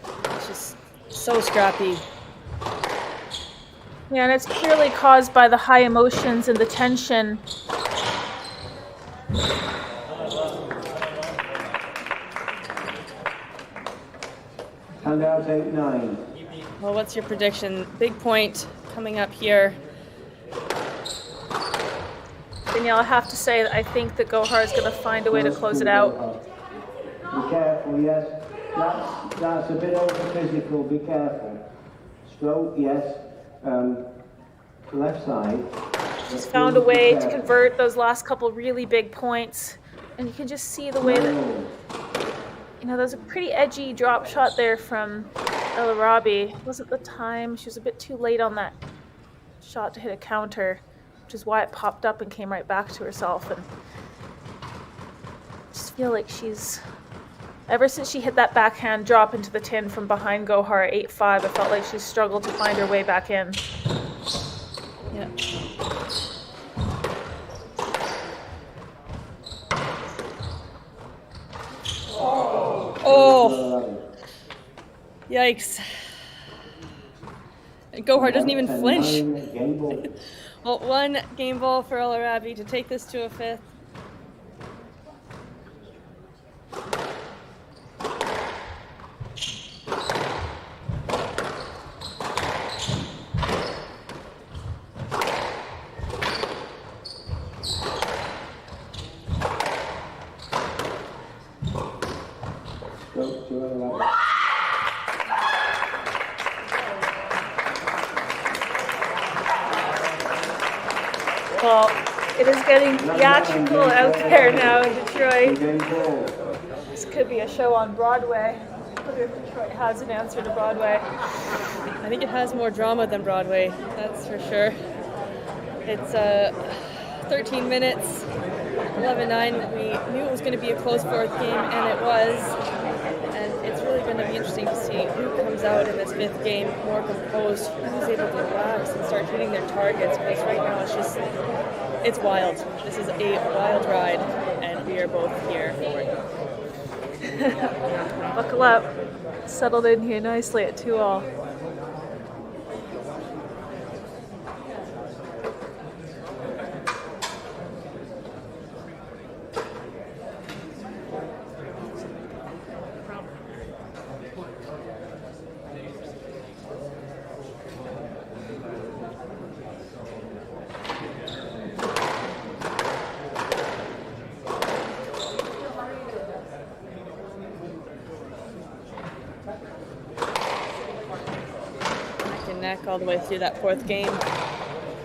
It's just so scrappy. Yeah, and it's clearly caused by the high emotions and the tension. And out 8-9. Well, what's your prediction? Big point coming up here. Danielle, I have to say that I think that Gohar is going to find a way to close it out. Be careful, yes. That's a bit over physical. Be careful. Stroke, yes. Left side. She's found a way to convert those last couple really big points. And you can just see the way that, there's a pretty edgy drop shot there from Elaraby. It wasn't the time. She was a bit too late on that shot to hit a counter, which is why it popped up and came right back to herself. And I just feel like she's Ever since she hit that backhand drop into the tin from behind Gohar 8-5, I felt like she struggled to find her way back in. Yeah. Oh! Yikes. And Gohar doesn't even flinch. Well, one game ball for Elaraby to take this to a fifth. Well, it is getting theatrical out there now in Detroit. This could be a show on Broadway. I wonder if Detroit has an answer to Broadway. I think it has more drama than Broadway, that's for sure. It's 13 minutes, 11-9. We knew it was going to be a close fourth game, and it was. And it's really going to be interesting to see who comes out in this fifth game more composed, who's able to relax and start hitting their targets, because right now it's wild. This is a wild ride, and we are both here for it. Buckle up. Settled in here nicely at 2-all. Neck all the way through that fourth game.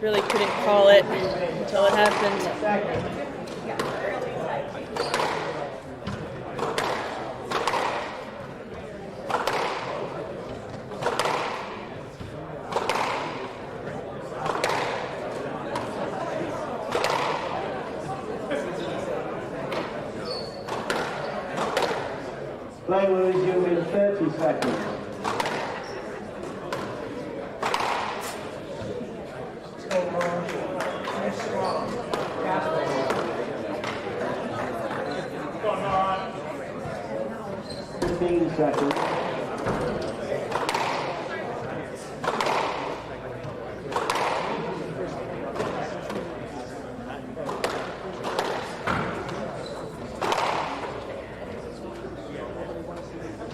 Really couldn't call it until it happened. Play will resume in 30 seconds. Seconds.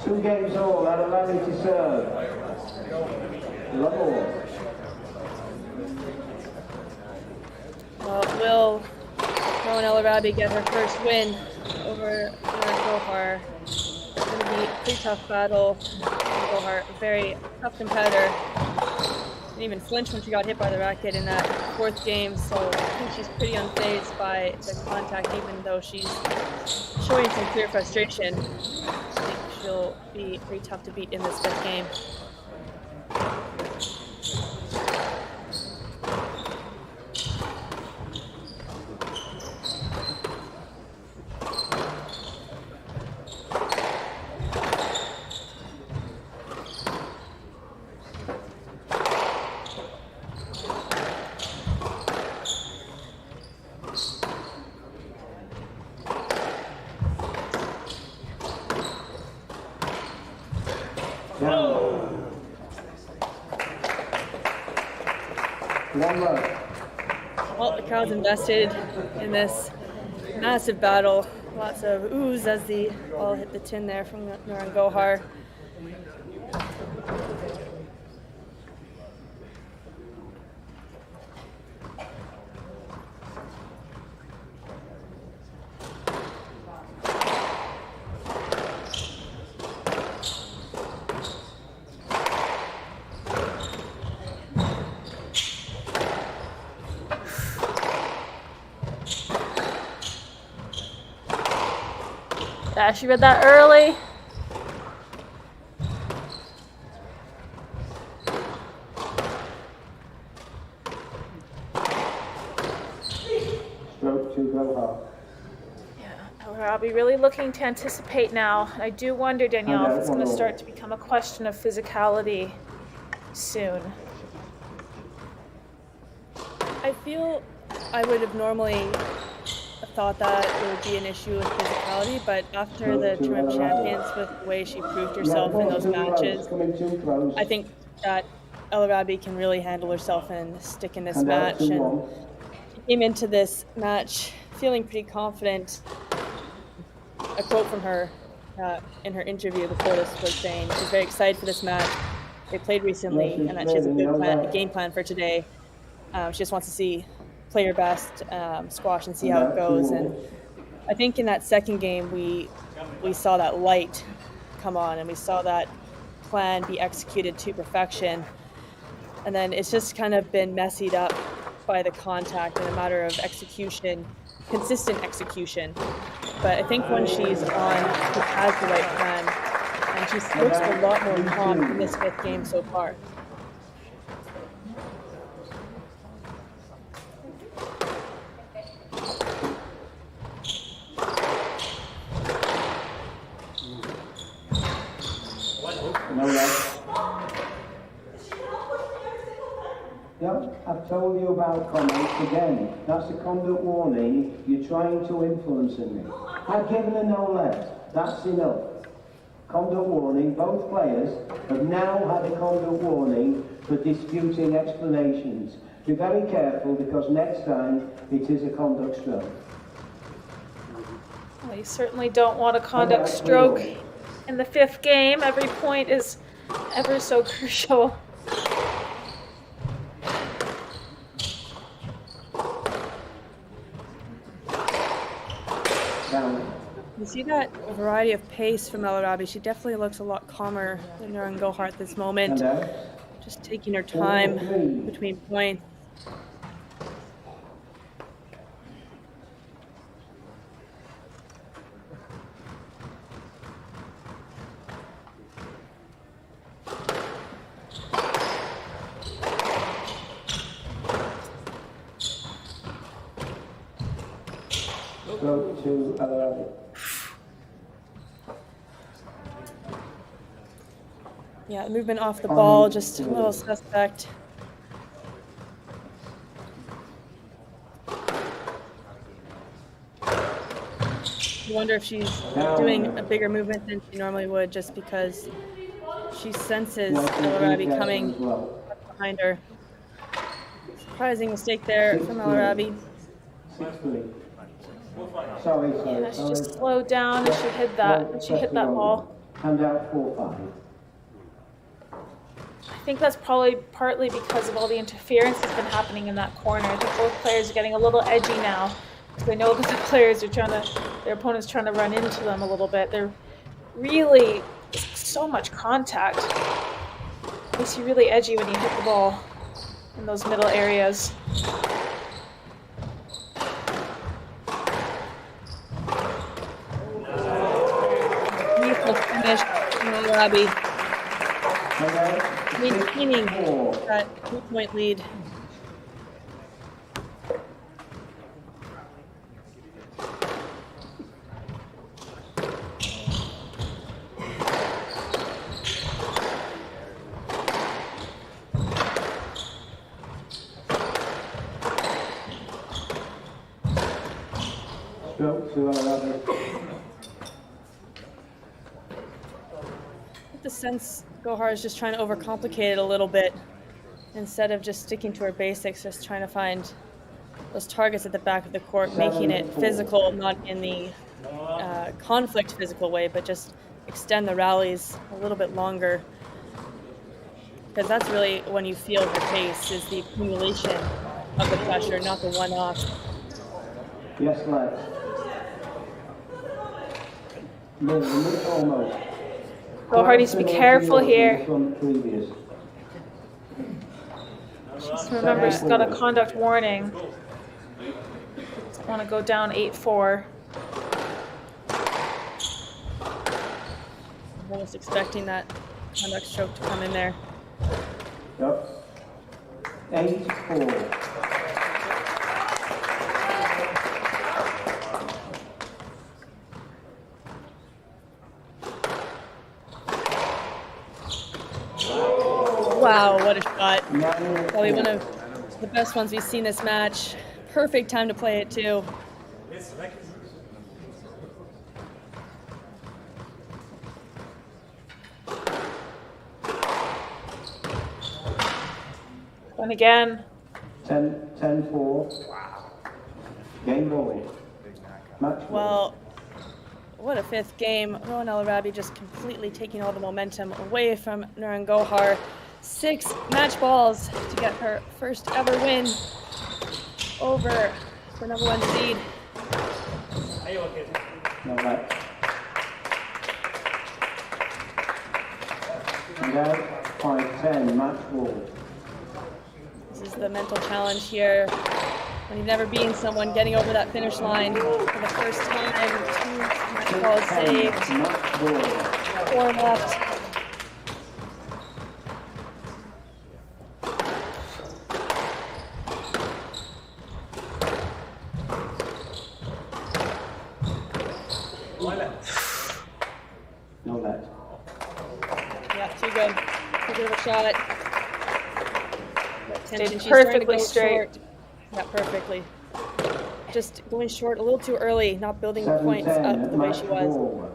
Two games all, Elaraby to serve. Love. Well, will Rowan Elaraby get her first win over Gohar? It's going to be a pretty tough battle. Gohar, a very tough competitor. Didn't even flinch when she got hit by the racket in that fourth game, so I think she's pretty unfazed by the contact, even though she's showing some clear frustration. I think she'll be pretty tough to beat in this fifth game. Well, the crowd's invested in this massive battle. Lots of oohs as the ball hit the tin there from Nouran Gohar. Yeah, she read that early. Stroke to Gohar. Yeah, I'll be really looking to anticipate now. I do wonder, Danielle, if it's going to start to become a question of physicality soon. I feel I would have normally thought that it would be an issue with physicality, but after the Tour of Champions, with the way she proved herself in those matches, I think that Elaraby can really handle herself and stick in this match. And she came into this match feeling pretty confident. A quote from her in her interview before this was saying she's very excited for this match. They played recently, and that she has a good game plan for today. She just wants to play her best squash and see how it goes. And I think in that second game, we saw that light come on, and we saw that plan be executed to perfection. And then it's just kind of been messied up by the contact in a matter of execution, consistent execution. But I think when she's on, she has the right plan, and she looks a lot more calm in this fifth game so far. Yep, I've told you about comments again. That's a conduct warning. You're trying to influence me. I've given her no less. That's enough. Conduct warning. Both players have now had a conduct warning for disputing explanations. Be very careful, because next time it is a conduct stroke. Well, you certainly don't want a conduct stroke in the fifth game. Every point is ever so crucial. You see that variety of pace from Elaraby. She definitely looks a lot calmer than Nouran Gohar at this moment. Just taking her time between points. Go to Elaraby. Yeah, movement off the ball, just a little suspect. I wonder if she's doing a bigger movement than she normally would, just because she senses Elaraby coming behind her. Surprising mistake there from Elaraby. Sorry. Yeah, she just slowed down and she hit that ball. Hand out 4-5. I think that's probably partly because of all the interference that's been happening in that corner. I think both players are getting a little edgy now. They know that their opponent's trying to run into them a little bit. They're really so much contact. It makes you really edgy when you hit the ball in those middle areas. Beautiful finish from Elaraby. Maintaining that 2-point lead. Stroke to Elaraby. The sense Gohar is just trying to overcomplicate it a little bit instead of just sticking to her basics, just trying to find those targets at the back of the court, making it physical, not in the conflict physical way, but just extend the rallies a little bit longer, because that's really when you feel her pace, is the accumulation of the pressure, not the one-off. Yes, left. Almost. Gohar needs to be careful here. Just remember, she's got a conduct warning. Doesn't want to go down 8-4. I'm almost expecting that conduct stroke to come in there. Yep. 8-4. Probably one of the best ones we've seen this match. Perfect time to play it too. And again. 10-4. Game ball. Match ball. Well, what a fifth game. Rowan Elaraby just completely taking all the momentum away from Nouran Gohar. 6 match balls to get her first ever win over the #1 seed. No match. Now 5-10 match ball. This is the mental challenge here. When you've never beaten someone, getting over that finish line for the first time. 2 match balls saved. 4 left. No let. Yeah, too good. Too good of a shot. Stayed She's trying to perfectly go straight. short. Yeah, perfectly. Just going short a little too early, not building the points 7-10 up the way match she was. ball.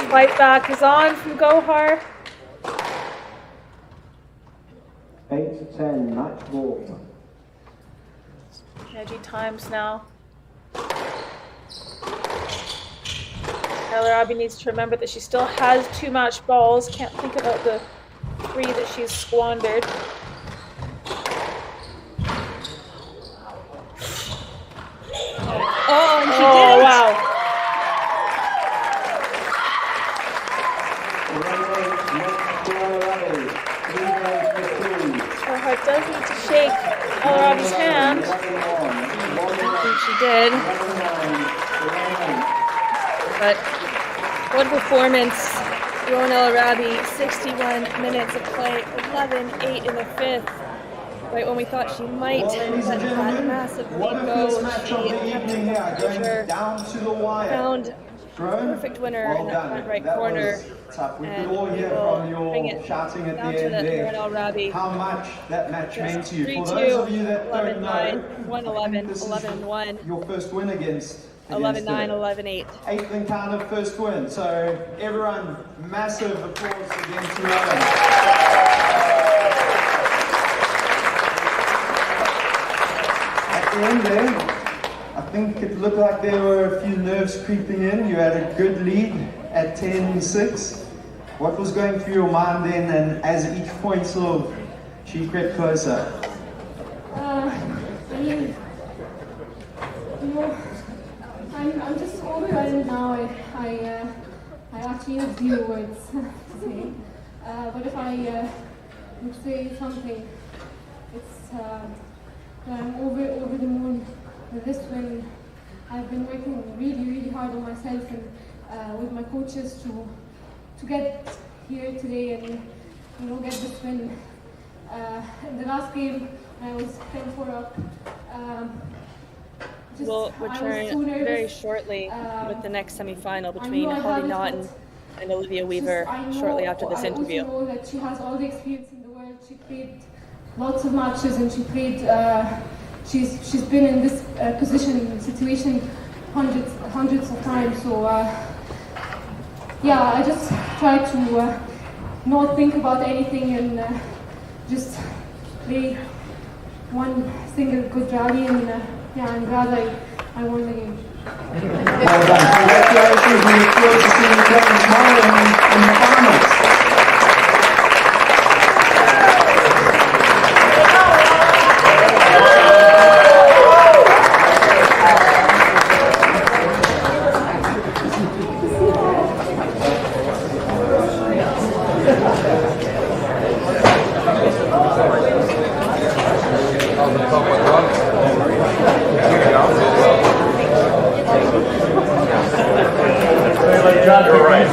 Fight back is on from Gohar. 8-10 match ball. Edgy times now. Elaraby needs to remember that she still has 2 match balls. Can't think about the 3 that she's squandered. Oh, and she did Oh, it! wow. Her heart does need to shake Elaraby's hand. I think she did. But what a performance. Rowan Elaraby, 61 minutes of play, 11-8 in the 5th. Right when we thought she might Ladies let and that gentlemen, massive what lead a go, first match of the evening here, going down to the wire. found Rowan, perfect winner well in that done. front right That corner. was tough. We could And all we hear will from bring your it shouting at down the to end the there Nouran Elaraby. how much that match meant to you. For 3-2, those of you that don't 11-9, know, 1-11, this is 11-1, your first win against 11-9, her. 11-8. 8th encounter, first win. So everyone, massive applause against Rowan. At the end there, I think it looked like there were a few nerves creeping in. You had a good lead at 10-6. What was going through your mind then, and as each point sort of she crept closer? I mean, you know, I'm just overwhelmed now. I actually have 0 words to say. But if I would say something, it's that I'm over the moon with this win. I've been working really hard on myself and with my coaches to get here today and get this win. In the last game, I was 10-4 up. We'll return very shortly with the next semi-final between Hollie Naughton and Olivia Weaver shortly after this interview. I also know that she has all the experience in the world. She played lots of matches and she played. She's been in this situation hundreds of times. So yeah, I just try to not think about anything and just play one single good rally, and yeah, I'm glad I won the game. Well done. Congratulations. We look forward to seeing you playing tomorrow in the finals. You're right.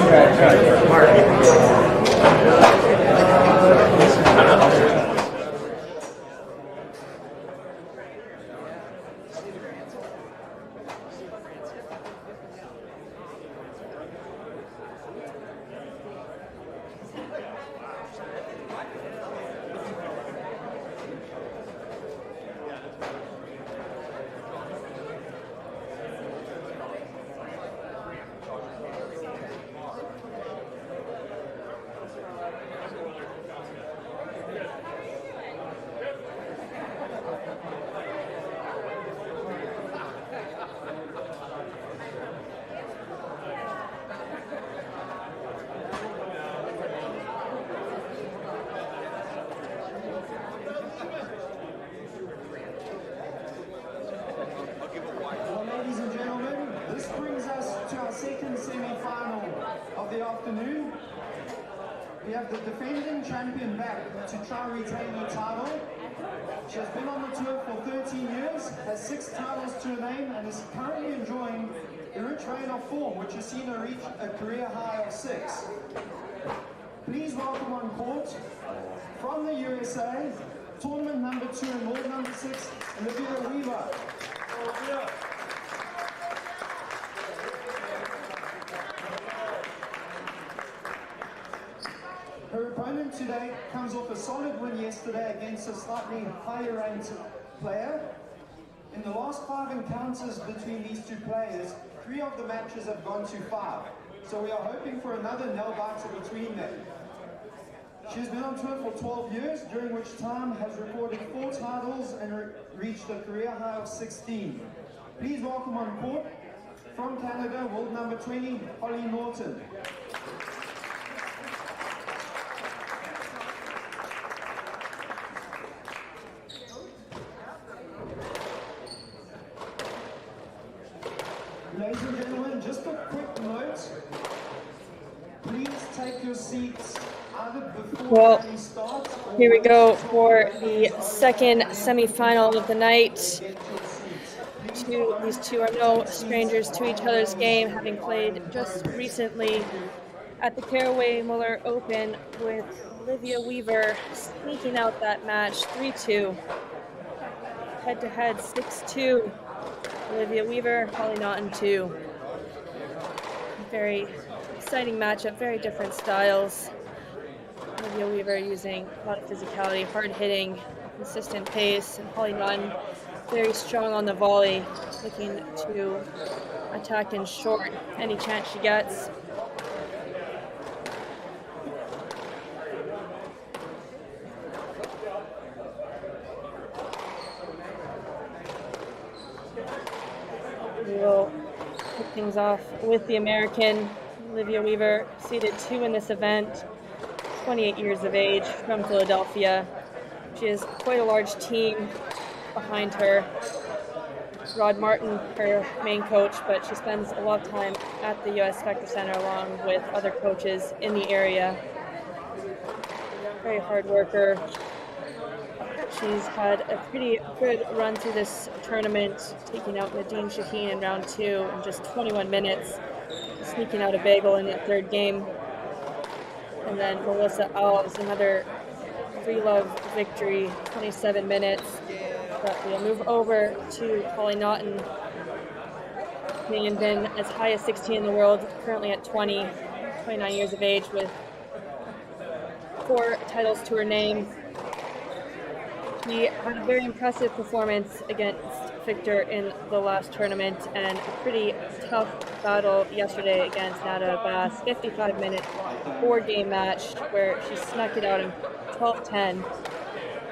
have the defending champion back to try and retain her title. She has been on the tour for 13 years, has 6 titles to her name, and is currently enjoying a rich reign of form, which has seen her reach a career high of 6. Please welcome on court, from the USA, tournament number 2 and world number 6, Olivia Weaver. Her opponent today comes off a solid win yesterday against a slightly higher ranked player. In the last 5 encounters between these two players, 3 of the matches have gone to 5. So we are hoping for another nail-biter between them. She has been on tour for 12 years, during which time has recorded 4 titles and reached a career high of 16. Please welcome on court, from Canada, world number 20, Hollie Naughton. Ladies and gentlemen, just a quick note. Please take your seats either before the start. Here we go for the second semifinal of the night. These two are no strangers to each other's game, having played just recently at the Caraway Muller Open, with Olivia Weaver sneaking out that match 3-2. Head-to-head 6-2. Olivia Weaver, Hollie Naughton 2. Very exciting matchup, very different styles. Olivia Weaver using a lot of physicality, hard hitting, consistent pace, and Hollie Naughton very strong on the volley, looking to attack in short any chance she gets. We will kick things off with the American, Olivia Weaver, seeded 2 in this event, 28 years of age, from Philadelphia. She has quite a large team behind her. Rod Martin, her main coach, but she spends a lot of time at the US Spectre Center along with other coaches in the area. Very hard worker. She's had a pretty good run through this tournament, taking out Nadine Shaheen in round 2 in just 21 minutes, sneaking out a bagel in the 3rd game. And then Melissa Alves, another free-love victory, 27 minutes. But we'll move over to Hollie Naughton, having been as high as 16 in the world, currently at 29 years of age, with 4 titles to her name. She had a very impressive performance against Victor in the last tournament, and a pretty tough battle yesterday against Nada Abbas. 55-minute 4-game match where she snuck it out in 12-10,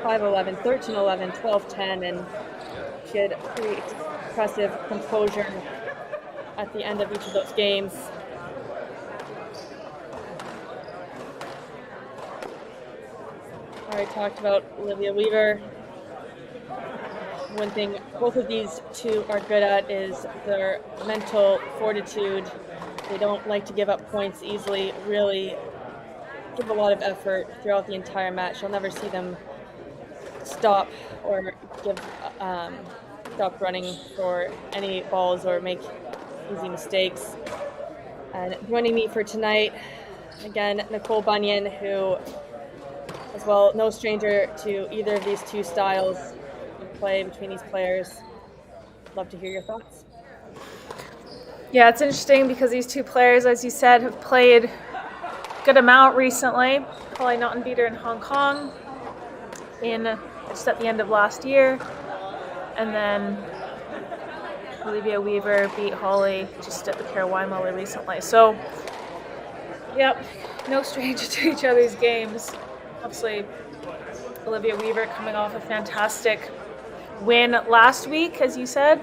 5-11, 13-11, 12-10, and she had pretty impressive composure at the end of each of those games. I already talked about Olivia Weaver. One thing both of these two are good at is their mental fortitude. They don't like to give up points easily, really give a lot of effort throughout the entire match. You'll never see them stop or stop running for any balls or make easy mistakes. And joining me for tonight, again, Nicole Bunyan, who, as well, no stranger to either of these two styles of play between these players. Love to hear your thoughts. Yeah, it's interesting because these two players, as you said, have played a good amount recently. Hollie Naughton beat her in Hong Kong just at the end of last year. And then Olivia Weaver beat Hollie just at the Caraway Muller recently. So, yep, no stranger to each other's games. Obviously, Olivia Weaver coming off a fantastic win last week, as you said,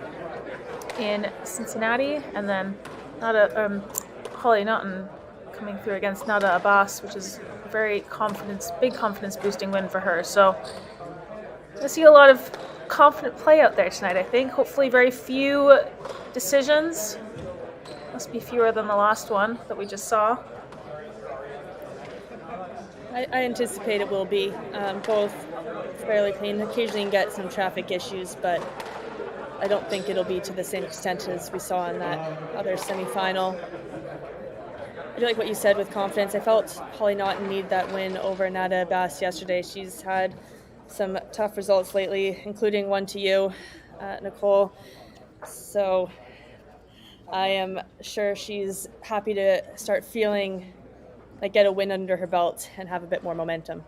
in Cincinnati, and then Hollie Naughton coming through against Nada Abbas, which is a very big confidence boosting win for her. So I see a lot of confident play out there tonight, I think. Hopefully very few decisions. Must be fewer than the last one that we just saw. I anticipate it will be. Both fairly clean. Occasionally you can get some traffic issues, but I don't think it'll be to the same extent as we saw in that other semifinal. I do like what you said with confidence. I felt Hollie Naughton need that win over Nada Bass yesterday. She's had some tough results lately, including one to you, Nicole. So I am sure she's happy to start feeling like get a win under her belt and have a bit more momentum.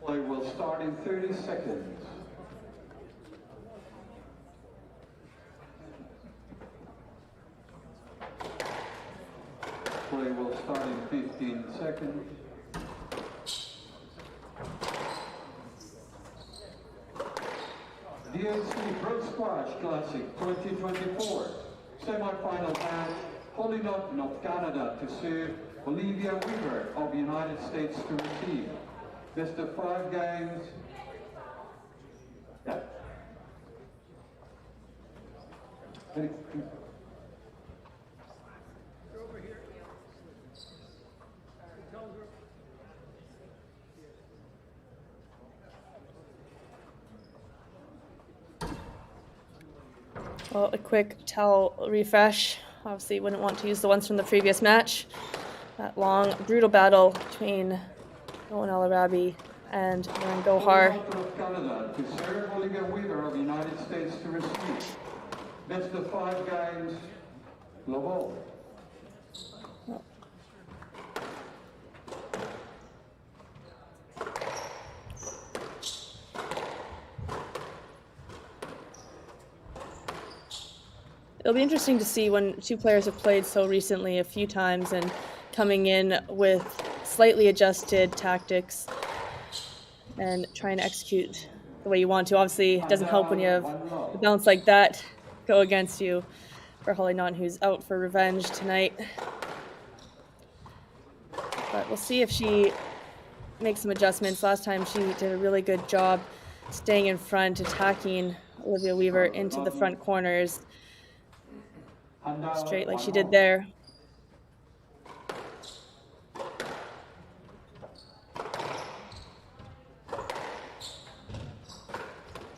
Play will start in 30 seconds. Play will start in 15 seconds. DAC Pro Squash Classic 2024 semi-final match. Hollie Naughton of Canada to serve Olivia of the United States to receive. Best of 5 games. Yeah. Well, a quick towel refresh. Obviously, you wouldn't want to use the ones from the previous match. That long, brutal battle between Rowan Elaraby and Nouran Gohar. Of Canada to serve Olivia of the United States to receive. Best of 5 games. Global. It'll be interesting to see when two players have played so recently a few times and coming in with slightly adjusted tactics and trying to execute the way you want to. Obviously, it doesn't help when you have a bounce like that go against you for Hollie Naughton, who's out for revenge tonight. But we'll see if she makes some adjustments. Last time she did a really good job staying in front, attacking Olivia Weaver into the front corners, straight like she did there.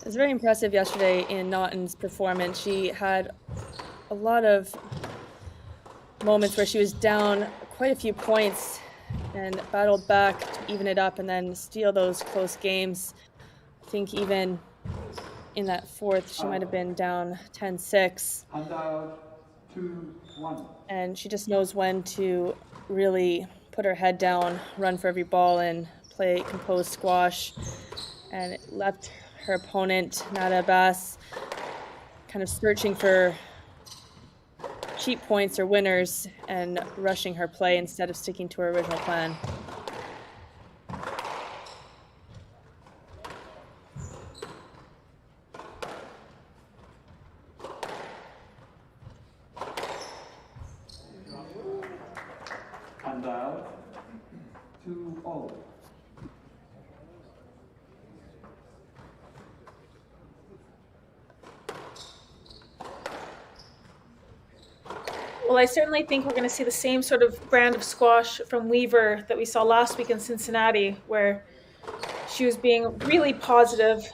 It was very impressive yesterday in Naughton's performance. She had a lot of moments where she was down quite a few points and battled back to even it up and then steal those close games. I think even in that fourth, she might have been down 10-6. And she just knows when to really put her head down, run for every ball, and play composed squash. And it left her opponent, Nada Bass, kind of searching for cheap points or winners and rushing her play instead of sticking to her original plan. And out 2-0. Well, I certainly think we're going to see the same sort of brand of squash from Weaver that we saw last week in Cincinnati, where she was being really positive,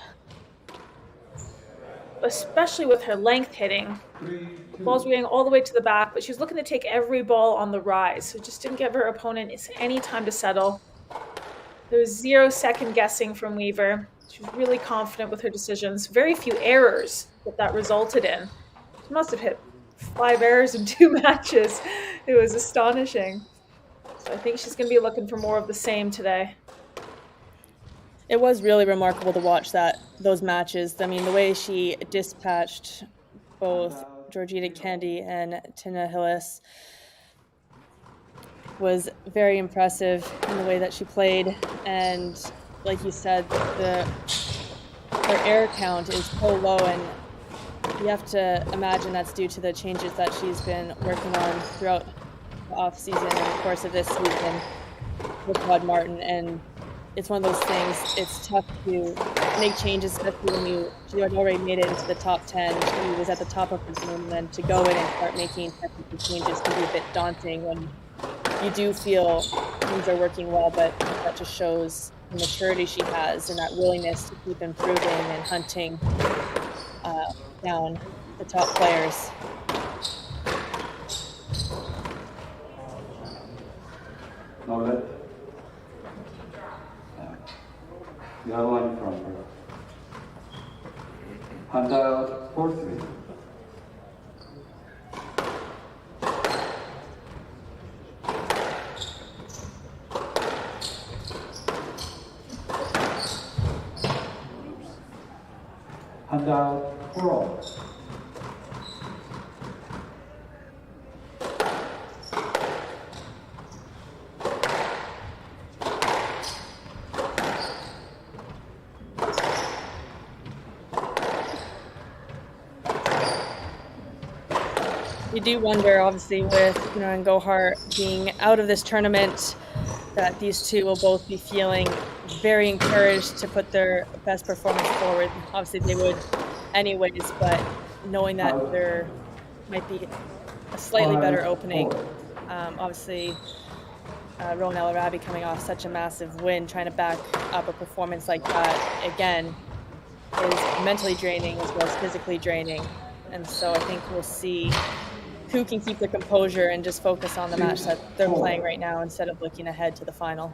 especially with her length hitting. Balls were going all the way to the back, but she was looking to take every ball on the rise, so just didn't give her opponent any time to settle. There was 0 second guessing from Weaver. She was really confident with her decisions. Very few errors that resulted in. She must have hit 5 errors in 2 matches. It was astonishing. So I think she's going to be looking for more of the same today. It was really remarkable to watch those matches. I mean, the way she dispatched both Georgina Candy and Tina Hillis. was very impressive in the way that she played, and like you said, her air count is so low, and you have to imagine that's due to the changes that she's been working on throughout the off season and the course of this season with Naughton. And it's one of those things, it's tough to make changes, especially when she had already made it into the top 10. She was at the top of the zone, and then to go in and start making technical changes can be a bit daunting when you do feel things are working well, but that just shows the maturity she has and that willingness to keep improving and hunting down the top players. Now the other line from her. Hand out 4-3. Hand out 4-all. You do wonder, obviously, with Nouran and Gohar being out of this tournament, that these two will both be feeling very encouraged to put their best performance forward. Obviously, they would anyways, but knowing that there might be a slightly better opening. Obviously, Rowan Elaraby coming off such a massive win, trying to back up a performance like that, again, is mentally draining as well as physically draining. And so I think we'll see who can keep their composure and just focus on the match that they're playing right now instead of looking ahead to the final.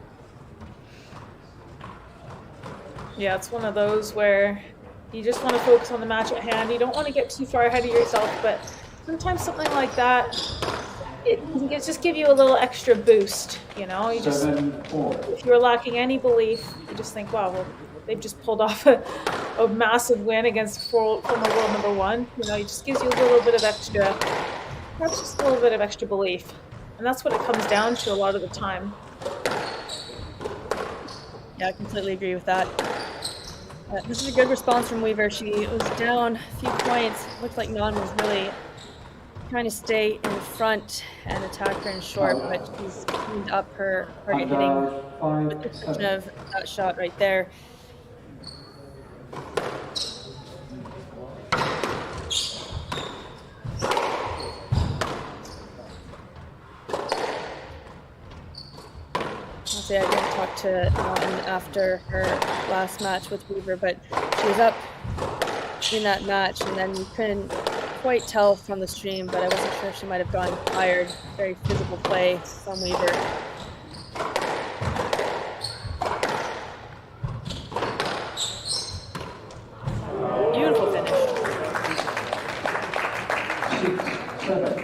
Yeah, it's one of those where you just want to focus on the match at hand. You don't want to get too far ahead of yourself, but sometimes something like that, it can just give you a little extra boost, you know? You just, if you're lacking any belief, you just think, wow, well, they've just pulled off a massive win against former world number one. You know, it just gives you a little bit of extra, perhaps just a little bit of extra belief. And that's what it comes down to a lot of the time. Yeah, I completely agree with that. This is a good response from Weaver. She was down a few points. Looked like Naughton was really trying to stay in front and attack her in short, but she's cleaned up her target hitting with the exception of that shot right there. I didn't talk to Naughton after her last match with Weaver, but she was up in that match, and then you couldn't quite tell from the stream, but I wasn't sure if she might have gone tired. Very physical play from Weaver. Beautiful finish. 6-7.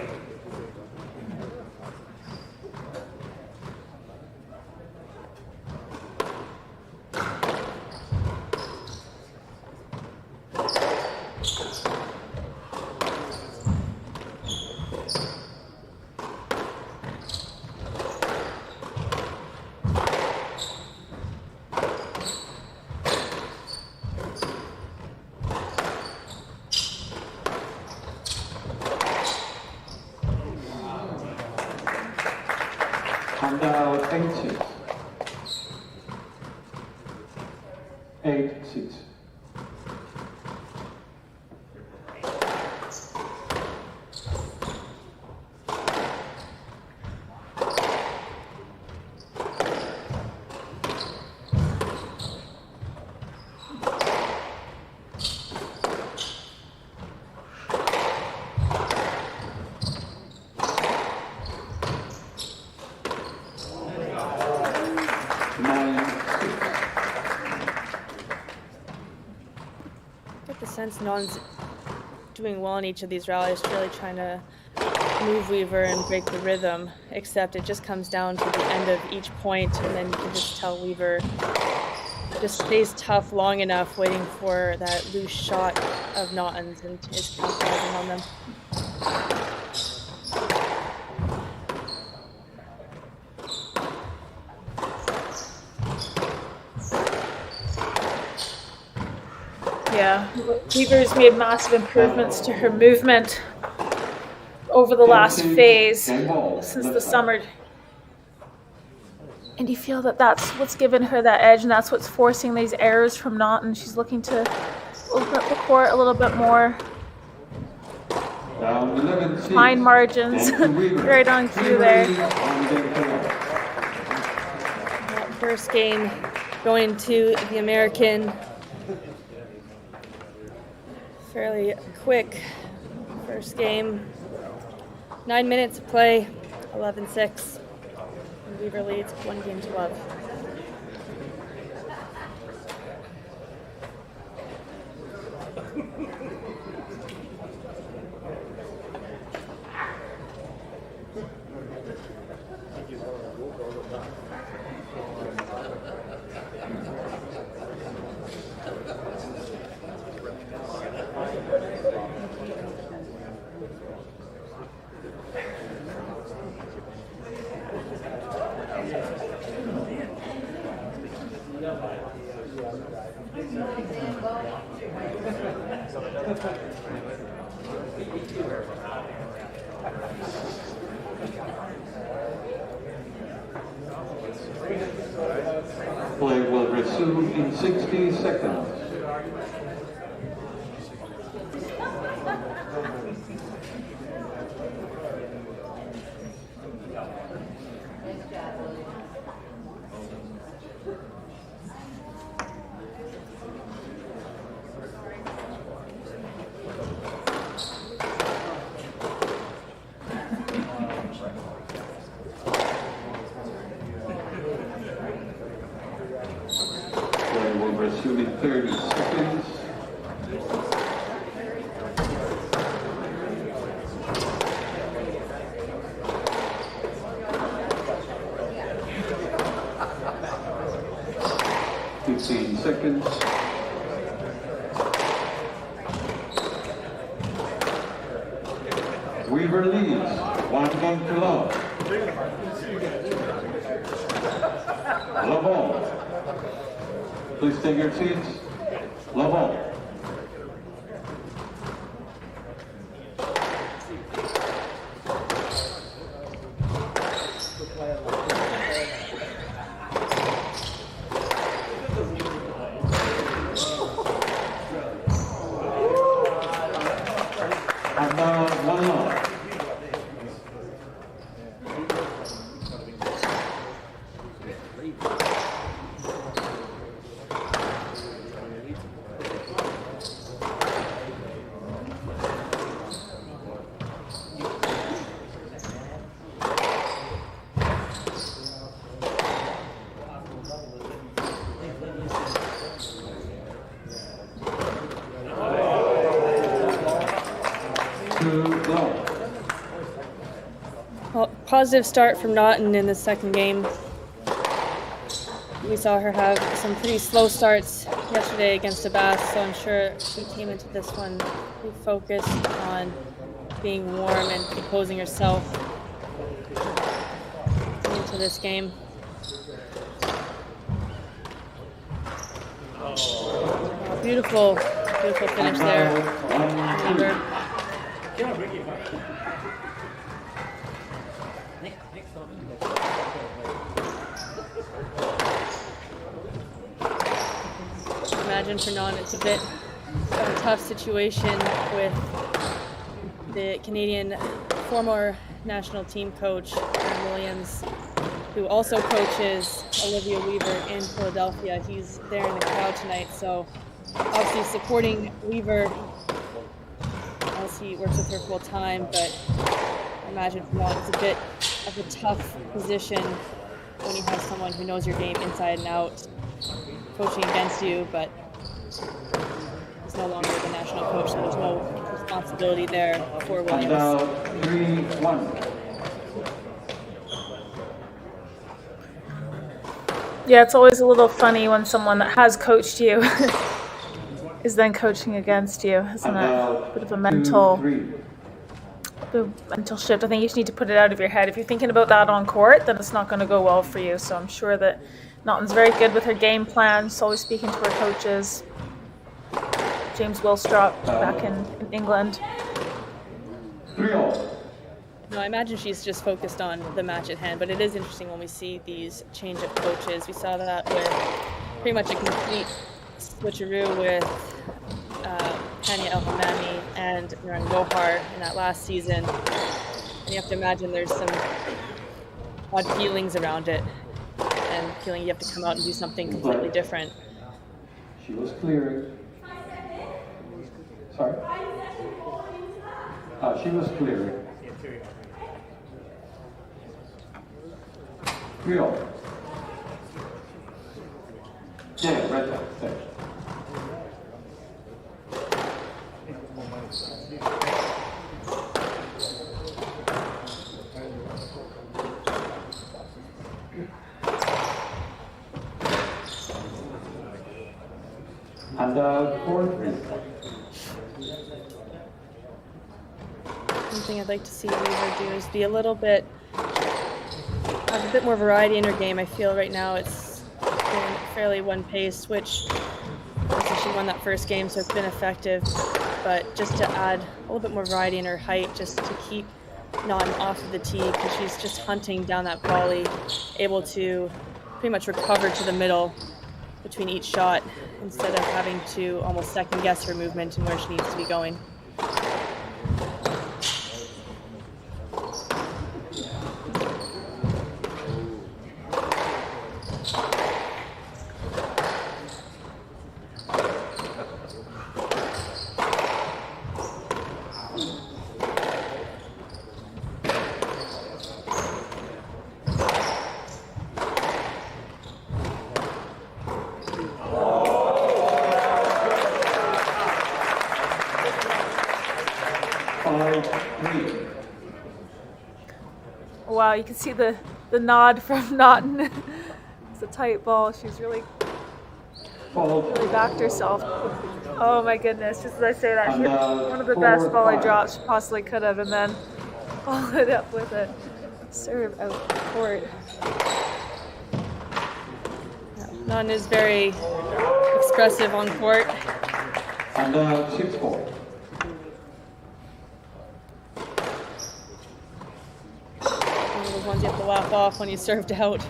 And now 8-6. 8-6. Naughton's doing well in each of these rallies, really trying to move Weaver and break the rhythm, except it just comes down to the end of each point, and then you can just tell Weaver just stays tough long enough, waiting for that loose shot of Naughton's and is capitalizing on them. Yeah, Weaver's made massive improvements to her movement over the last phase since the summer. And you feel that that's what's given her that edge, and that's what's forcing these errors from Naughton. She's looking to open up the court a little bit more. Fine margins, right on cue there. That first game going to the American. Fairly quick first game. 9 minutes of play, 11-6. And Weaver leads 1-12. Play will resume in 60 seconds. Play will resume in 30 seconds. Seconds. Weaver leads 1-0. Love all. Please take your seats. Love all. Well, positive start from Naughton in the second game. We saw her have some pretty slow starts yesterday against Abbas, so I'm sure she came into this one pretty focused on being warm and composing herself into this game. Beautiful, beautiful finish there. Weaver. Imagine for Naughton, it's a bit of a tough situation with the Canadian former national team coach, Aaron Williams, who also coaches Olivia Weaver in Philadelphia. He's there in the crowd tonight, so obviously supporting Weaver as he works with her full time, but I imagine for Naughton it's a bit of a tough position when you have someone who knows your game inside and out coaching against you, but he's no longer the national coach, so there's no responsibility there for Williams. Now 3-1. Yeah, it's always a little funny when someone that has coached you is then coaching against you, isn't it? A bit of a mental shift. I think you just need to put it out of your head. If you're thinking about that on court, then it's not going to go well for you. So I'm sure that Naughton's very good with her game plan. She's always speaking to her coaches. James Willstrop back in England. 3-all. No, I imagine she's just focused on the match at hand, but it is interesting when we see these change of coaches. We saw that with pretty much a complete switcheroo with Tanya El-Hammami and Nouran Gohar in that last season. And you have to imagine there's some odd feelings around it and feeling you have to come out and do something completely different. She was clearing. Sorry? She was clearing. 3-all. Yeah, right there. Thanks. And 4-3. One thing I'd like to see Weaver do is be a little bit, have a bit more variety in her game. I feel right now it's been fairly one-paced, which obviously she won that first game, so it's been effective. But just to add a little bit more variety in her height, just to keep Naughton off of the tee, because she's just hunting down that volley, able to pretty much recover to the middle between each shot instead of having to almost second-guess her movement and where she needs to be going. Wow, you can see the nod from Naughton. It's a tight ball. She's really backed herself. Oh my goodness, just as I say that, she hit one of the best volley drops she possibly could have, and then followed up with a serve out the court. Naughton is very expressive on court. And 6-4. One of those ones you have to laugh off when you served out.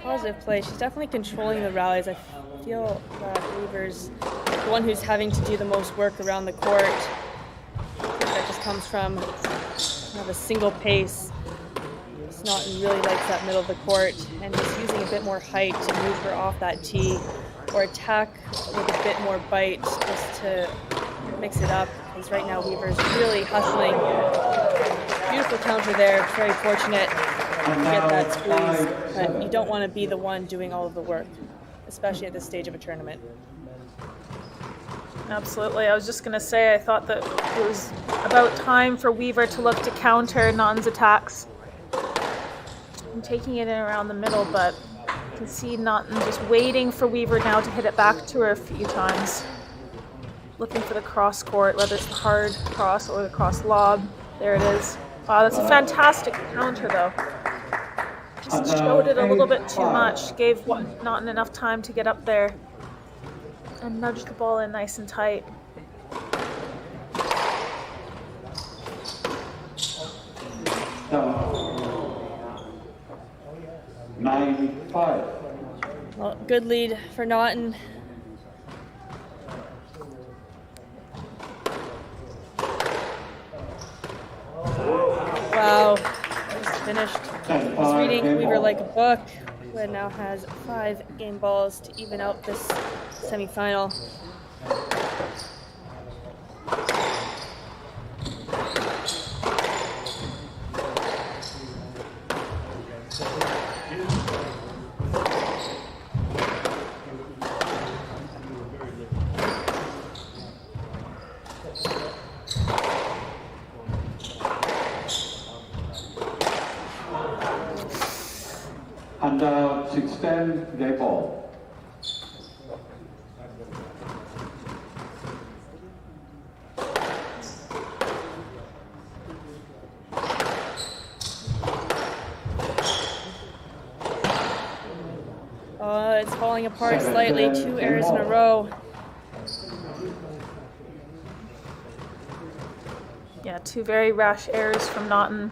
Positive play. She's definitely controlling the rallies. I feel that Weaver's the one who's having to do the most work around the court. That just comes from kind of a single pace. Naughton really likes that middle of the court and just using a bit more height to move her off that tee or attack with a bit more bite just to mix it up. Because right now Weaver's really hustling. Beautiful counter there. Very fortunate to get that squeeze. But you don't want to be the one doing all of the work, especially at this stage of a tournament. Absolutely. I was just going to say I thought that it was about time for Weaver to look to counter Naughton's attacks. And taking it in around the middle, but you can see Naughton just waiting for Weaver now to hit it back to her a few times. Looking for the cross court, whether it's the hard cross or the cross lob. There it is. Wow, that's a fantastic counter though. Just showed it a little bit too much. Gave Naughton enough time to get up there and nudge the ball in nice and tight. No. 9-5. Well, good lead for Naughton. Wow, just finished. Just reading Weaver like a book, who now has 5 game balls to even out this semifinal. And 6-10, game ball. Oh, it's falling apart 7, slightly. 10, 2 10 errors in a more. row. Yeah, 2 very rash errors from Naughton.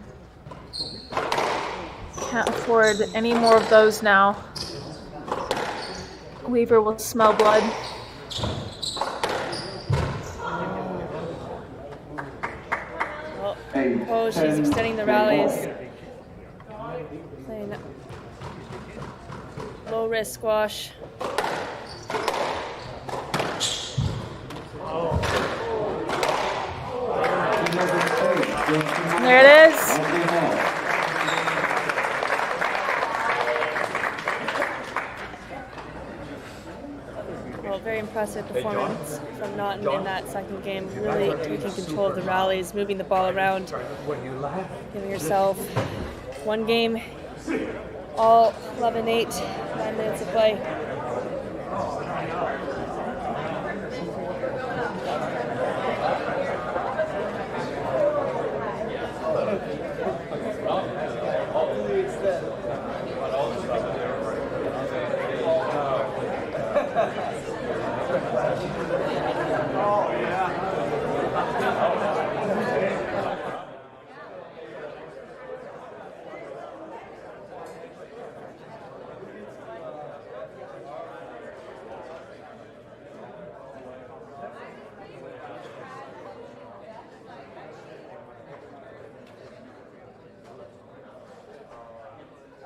Can't afford any more of those now. Weaver will smell blood. Oh, she's extending the rallies. Playing low risk squash. There it is. Well, very impressive performance from Naughton in that second game. Really taking control of the rallies, moving the ball around, giving herself one game, all 11-8, 9 minutes of play.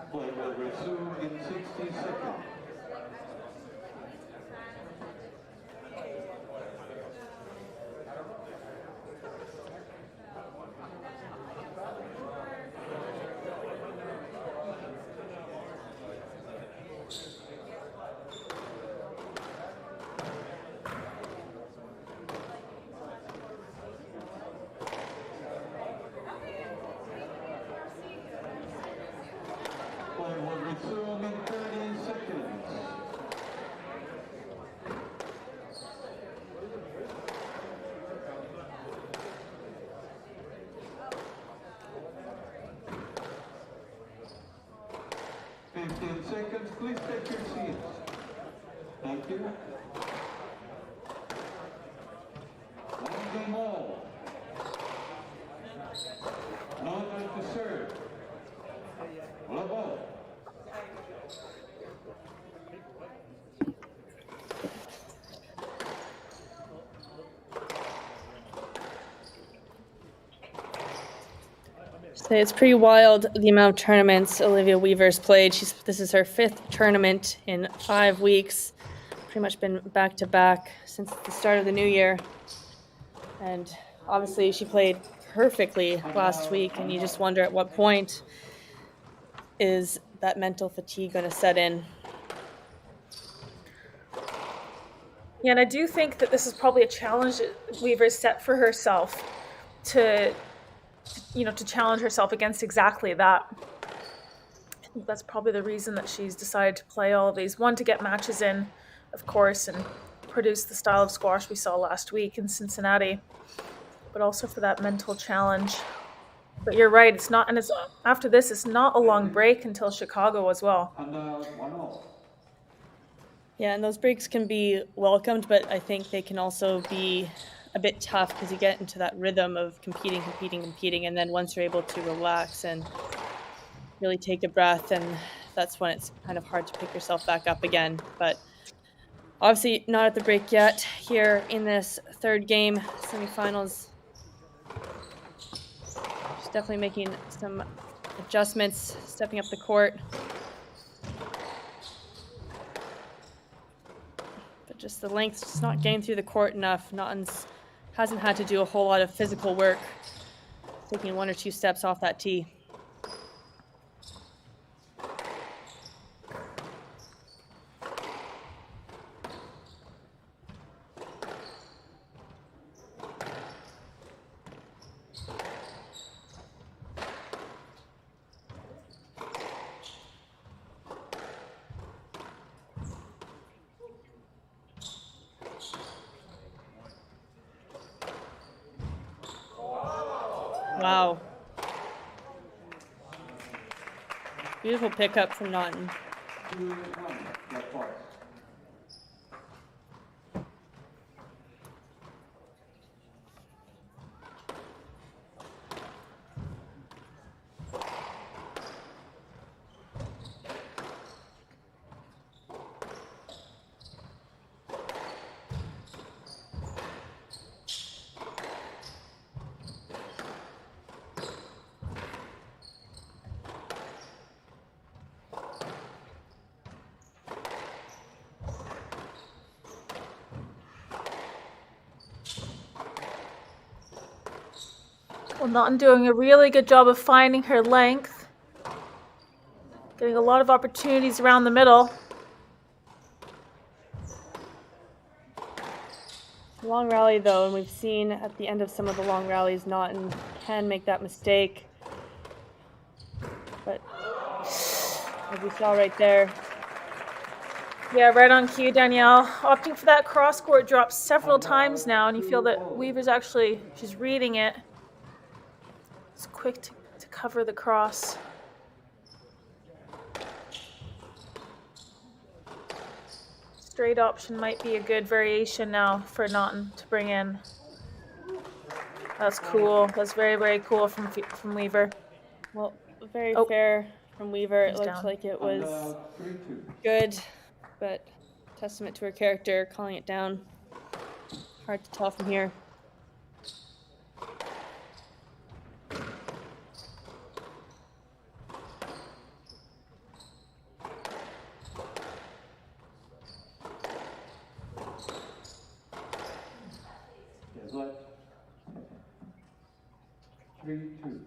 Play will resume in 60 seconds. Play will resume in 30 seconds. Seconds, please take your seats. Thank you. One game all. No one to serve. Level. So it's pretty wild the amount of tournaments Olivia Weaver's played. This is her 5th tournament in 5 weeks. Pretty much been back to back since the start of the new year. And obviously she played perfectly last week, and you just wonder at what point is that mental fatigue going to set in. Yeah, and I do think that this is probably a challenge that Weaver's set for herself to challenge herself against exactly that. I think that's probably the reason that she's decided to play all of these. One, to get matches in, of course, and produce the style of squash we saw last week in Cincinnati, but also for that mental challenge. But you're right, it's not, and it's after this, it's not a long break until Chicago as well. And 1-0. Yeah, and those breaks can be welcomed, but I think they can also be a bit tough because you get into that rhythm of competing, and then once you're able to relax and really take a breath, and that's when it's kind of hard to pick yourself back up again. But obviously not at the break yet here in this 3rd game, semifinals. She's definitely making some adjustments, stepping up the court. But just the length, just not getting through the court enough. Naughton's hasn't had to do a whole lot of physical work, taking 1 or 2 steps off that tee. Wow. Beautiful pickup from Naughton. 2-1, black points. Well, Naughton doing a really good job of finding her length. Getting a lot of opportunities around the middle. Long rally though, and we've seen at the end of some of the long rallies, Naughton can make that mistake. But as we saw right there, Yeah, right on cue, Danielle. Opting for that cross-court drop several times now, and you feel that Weaver's actually, she's reading it. It's quick to cover the cross. Straight option might be a good variation now for Naughton to bring in. That's cool. That's very, very cool from Weaver. well, very fair from Weaver. It He's looked down. like it was 3-2. good, but testament to her character, calling it down. Hard to tell from here. Yes, left. 3-2.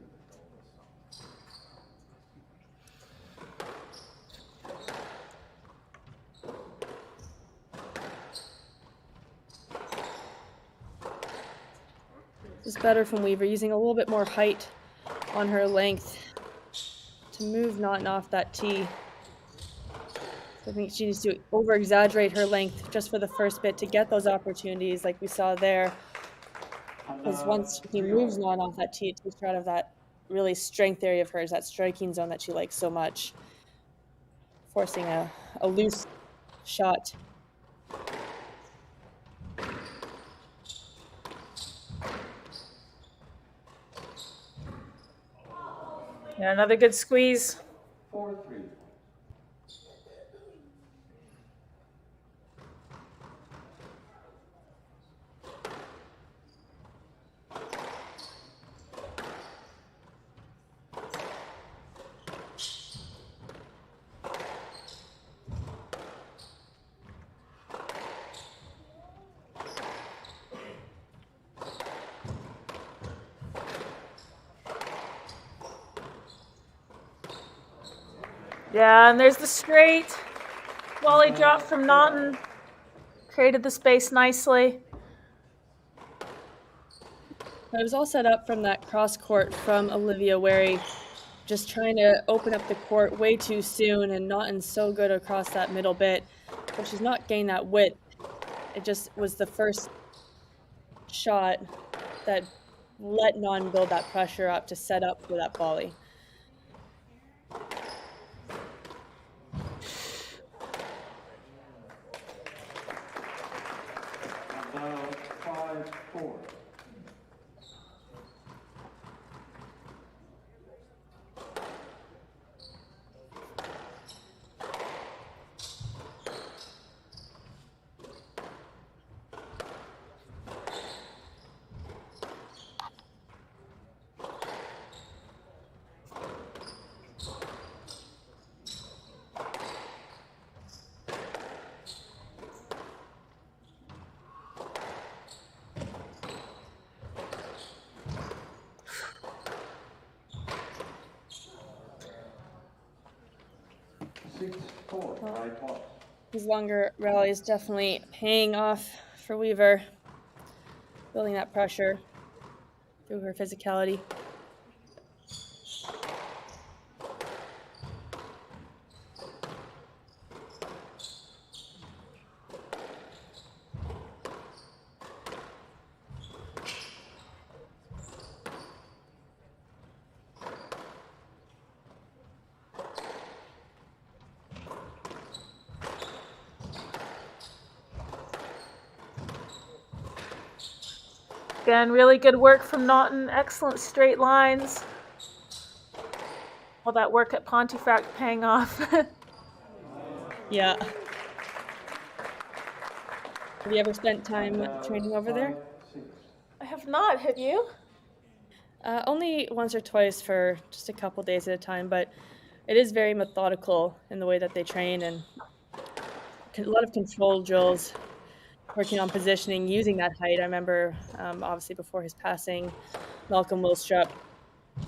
This is better from Weaver, using a little bit more height on her length to move Naughton off that tee. I think she needs to over-exaggerate her length just for the first bit to get those opportunities like we saw there. Because once he moves Naughton off that tee, it takes her out of that really strength area of hers, that striking zone that she likes so much. Forcing a loose shot. Yeah, another good squeeze. 4-3. Yeah, and there's the straight. Volley drop from Naughton. Created the space nicely. It was all set up from that cross court from Olivia, where he just trying to open up the court way too soon, and Naughton's so good across that middle bit, but she's not getting that width. It just was the first shot that let Naughton build that pressure up to set up for that volley. Now 5-4. These longer rallies definitely paying off for Weaver, building that pressure through her physicality. Again, really good work from Naughton. Excellent straight lines. All that work at Pontefract paying off. Yeah. Have you ever spent time training over there? 5-6. I have not, have you? Only once or twice for just a couple days at a time, but it is very methodical in the way that they train, and a lot of control drills, working on positioning, using that height. I remember, obviously, before his passing, Malcolm Wilstrup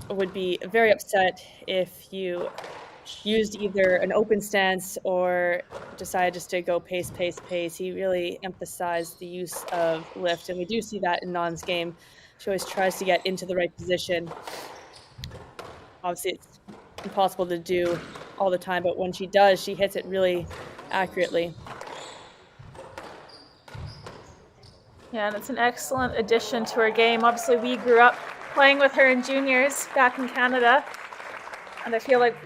would be very upset if you used either an open stance or decided just to go pace, pace, pace. He really emphasized the use of lift, and we do see that in Non's game. She always tries to get into the right position. Obviously, it's impossible to do all the time, but when she does, she hits it really accurately. Yeah, and it's an excellent addition to her game. Obviously, we grew up playing with her in juniors back in Canada, and I feel like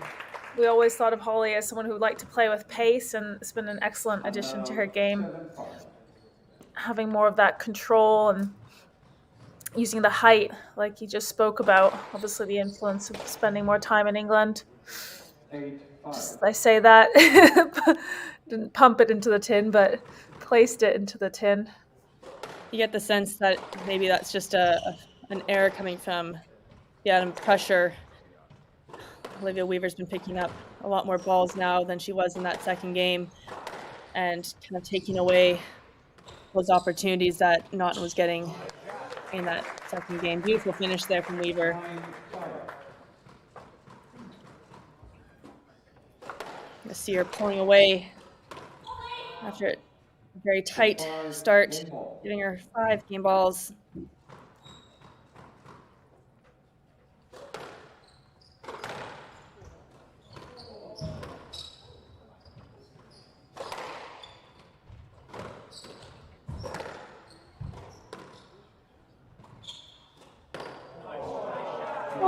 we always thought of Hollie as someone who liked to play with pace, and it's been an excellent addition to her game. 7-5. Having more of that control and using the height, like you just spoke about. Obviously, the influence of spending more time in England. 8-5. I say that, didn't pump it into the tin, but placed it into the tin. You get the sense that maybe that's just an error coming from the added pressure. Olivia Weaver's been picking up a lot more balls now than she was in that second game, and kind of taking away those opportunities that Naughton was getting in that second game. Beautiful finish there from Weaver. 9-5. You see her pulling away after a very tight start, giving her 5 game balls.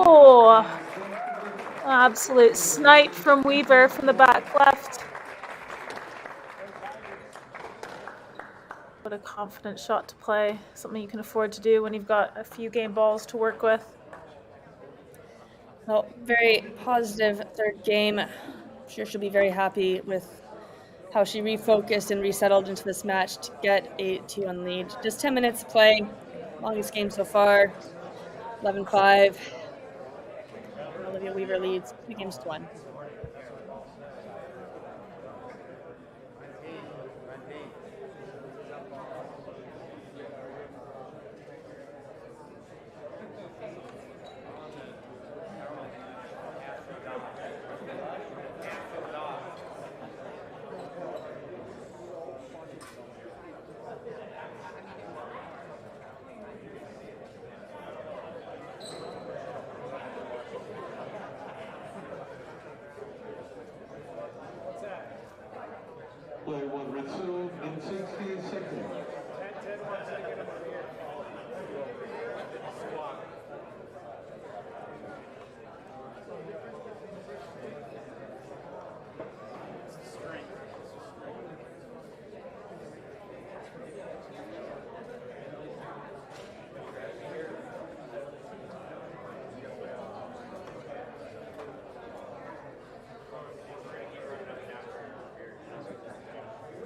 Oh, absolute snipe from Weaver from the back left. What a confident shot to play. Something you can afford to do when you've got a few game balls to work with. Well, very positive third game. I'm sure she'll be very happy with how she refocused and resettled into this match to get a 2-1 lead. Just 10 minutes to play. Longest game so far. 11-5. Olivia Weaver leads 2-1. Play will resume in 60 seconds.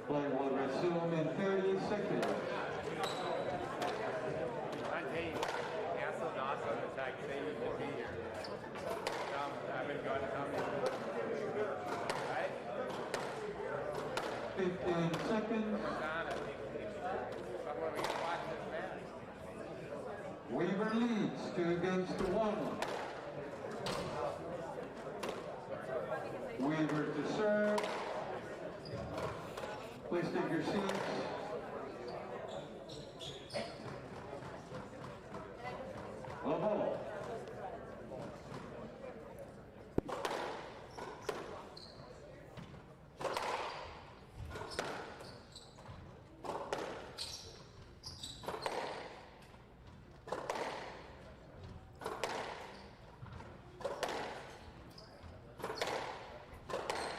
Play will resume in 30 seconds. Seconds. Weaver leads 2-1. Weaver to serve. Please take your seats. The ball.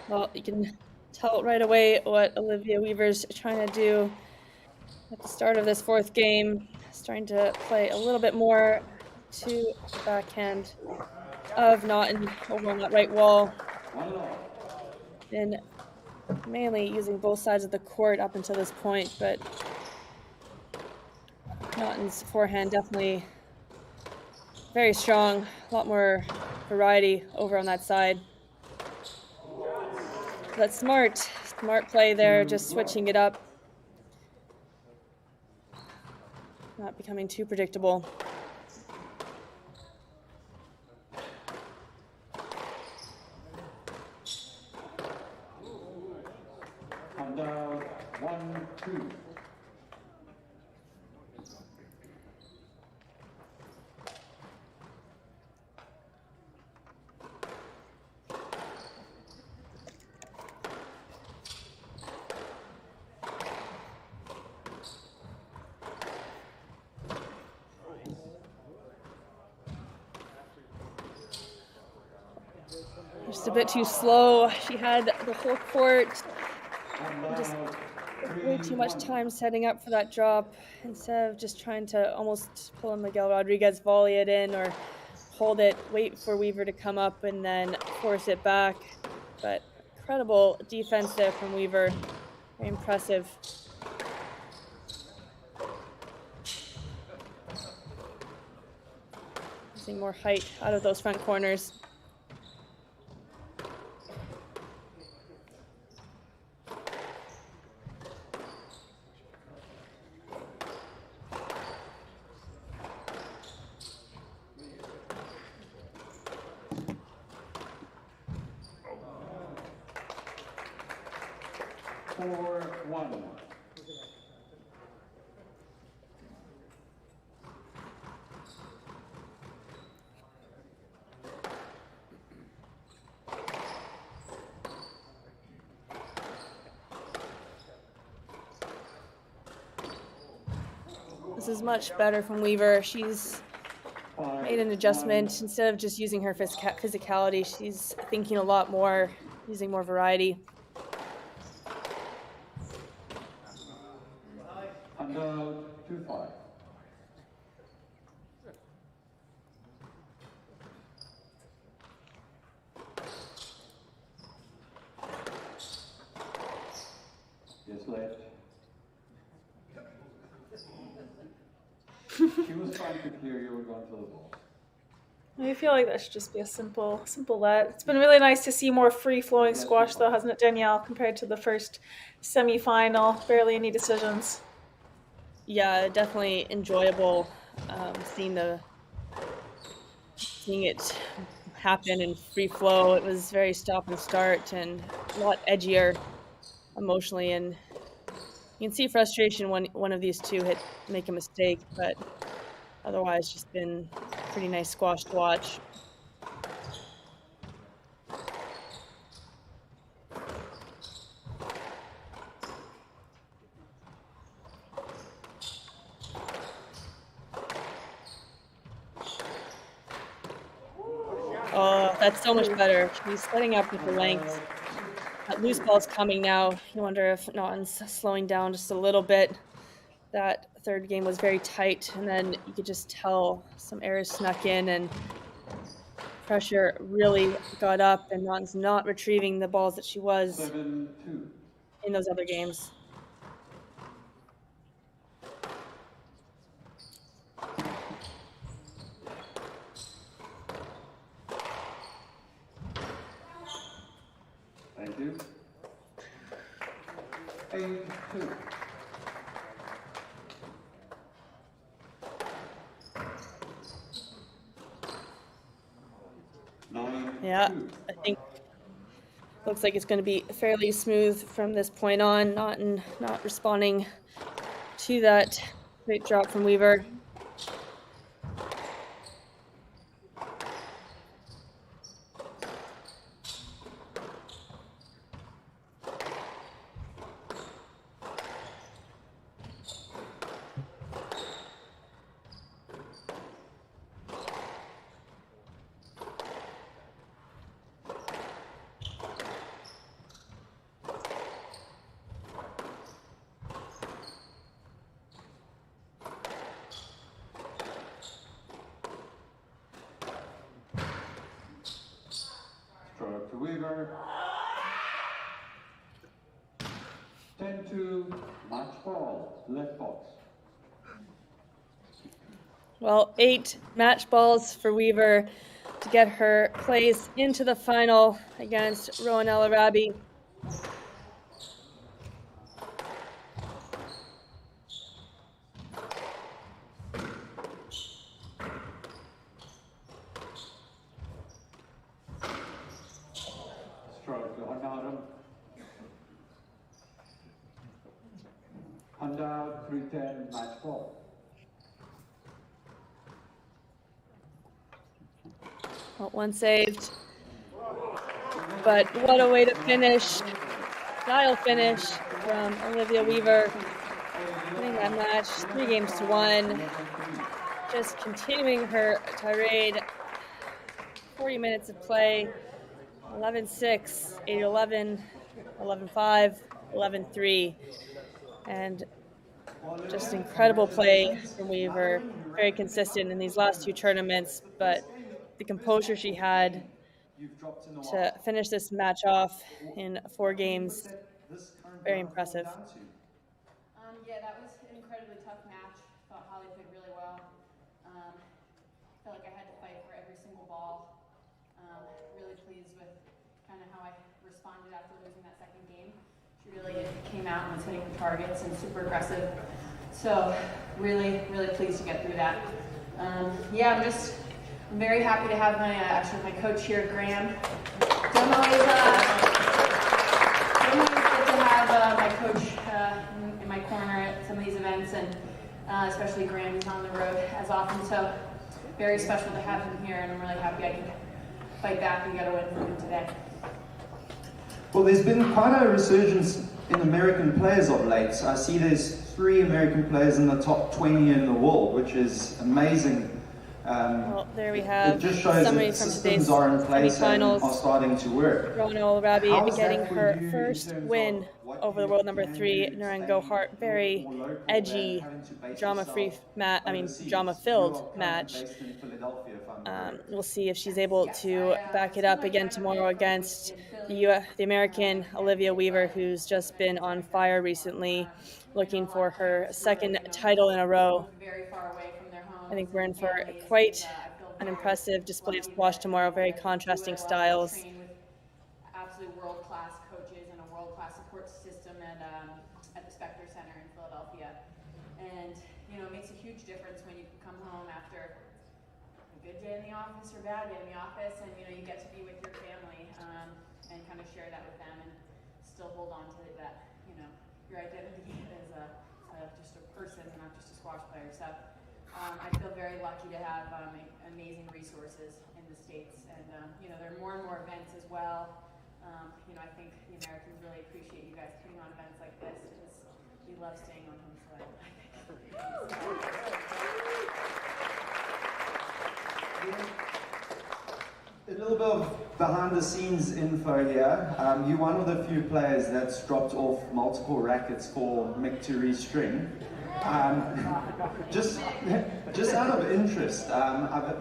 Well, you can tell right away what Olivia Weaver's trying to do at the start of this fourth game. starting to play a little bit more to the backhand of Naughton over on that right wall. Been mainly using both sides of the court up until this point, but Naughton's forehand definitely very strong, a lot more variety over on that side. That's smart play there, just switching it up. Not becoming too predictable. And now 1-2. Just a bit too slow. She had the whole court, just way too much time setting up for that drop instead of just trying to almost pull a Miguel Rodriguez volley it in or hold it, wait for Weaver to come up and then force it back. But incredible defense there from Weaver. Very impressive. Using more height out of those front corners. This is much better from Weaver. She's made an adjustment. Instead of just using her physicality, she's thinking a lot more, using more variety. And 2-5. Yes, left. She was trying to clear you were going to the ball. I feel like that should just be a simple let. It's been really nice to see more free-flowing squash, though, hasn't it, Danielle, compared to the first semi-final? Barely any decisions. Yeah, definitely enjoyable seeing it happen in free flow. It was very stop and start and a lot edgier emotionally, and you can see frustration when one of these two make a mistake, but otherwise just been pretty nice squash to watch. Oh, that's so much better. She's setting up with the length. That loose ball's coming now. You wonder if Naughton's slowing down just a little bit. That third game was very tight, and then you could just tell some errors snuck in, and pressure really got up, and Naughton's not retrieving the balls that she was 7-2. in those other games. Thank you. 8-2. Yeah, I think looks like it's going to be fairly smooth from this point on. Not responding to that great drop from Weaver. 10-2, match ball, left box. Well, 8 match balls for Weaver to get her place into the final against Rowan Elaraby. Stroke, Naughton. Handout, 3-10, match ball. Well, one saved. But what a way to finish. Style finish from Olivia Weaver. Winning that match 3-1. Just continuing her tirade. 40 minutes of play. 11-6, 8-11, 11-5, 11-3. And just incredible play from Weaver. Very consistent in these last 2 tournaments, but the composure she had to finish this match off in 4 games, very impressive. Yeah, that was an incredibly tough match. Thought Hollie played really well. Felt like I had to fight for every single ball. Really pleased with kind of how I responded after losing that second game. She really came out and was hitting the targets and super aggressive. So really, really pleased to get through that. Yeah, I'm very happy to have my coach here, Graham. Don't always get to have my coach in my corner at some of these events, and especially Graham, who's on the road as often. So very special to have him here, and I'm really happy I can fight back and get a win from him today. Well, there's been quite a resurgence in American players of late. I see there's 3 American players in the top 20 in the world, which is amazing. Well, there we have it just shows somebody that from systems today's are in place and semifinals. are starting to work. Rowan Elaraby How is getting that for her you in first terms win of what over the you world number can 3, do, Nouran staying Gohar. Very more local edgy, than having to base drama-free yourself overseas? drama-filled You're match. currently based in Philadelphia, if I'm correct. We'll see if she's able to back it up again tomorrow against the American Olivia Weaver, who's just been on fire recently, looking for her 2nd title in a row. I think we're in for quite an impressive display of squash tomorrow, very contrasting styles. Absolute world-class coaches and a world-class support system at the Specter Center in Philadelphia. And, you know, it makes a huge difference when you come home after a good day in the office or bad day in the office, and, you know, you get to be with your family and kind of share that with them and still hold on to that, you know, your identity as just a person and not just a squash player. So I feel very lucky to have amazing resources in the States, and you know, there are more and more events as well. You know, I think the Americans really appreciate you guys putting on events like this because we love staying on home soil. A little bit of behind the scenes info here. You're one of the few players that's dropped off multiple rackets for Mick to restring. Just out of interest,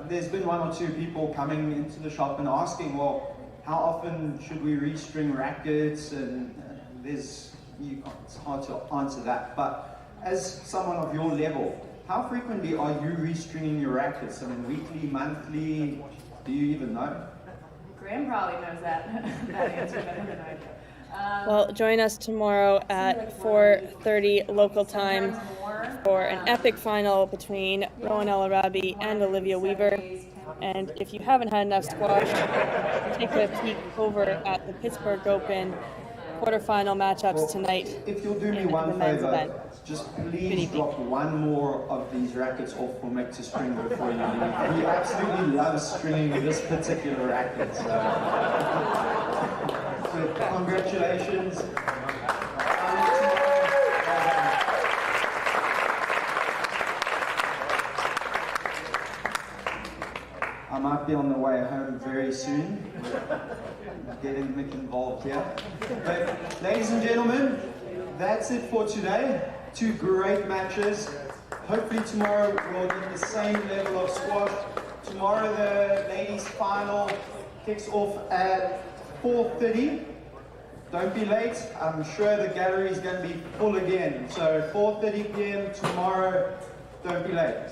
there's been 1 or 2 people coming into the shop and asking, well, how often should we restring rackets? And it's hard to answer that. But as someone of your level, how frequently are you restringing your rackets? I mean, weekly, monthly? Do you even know? Graham probably knows that answer better than I do. Well, join us tomorrow at 4:30 local time for an epic final between Rowan Elaraby and Olivia Weaver. And if you haven't had enough squash, take a peek over at the Pittsburgh Open quarterfinal matchups tonight. If you'll do me in one the men's favor, event. just please drop 1 more of these rackets off for Mick to string before you leave. He absolutely loves stringing this particular racket. So congratulations. I might be on the way home very soon. Getting Mick involved here. But ladies and gentlemen, that's it for today. 2 great matches. Hopefully tomorrow we'll get the same level of squash. Tomorrow the ladies' final kicks off at 4:30. don't be late. I'm sure the gallery is going to be full again. So 4:30 p.m. tomorrow, don't be late.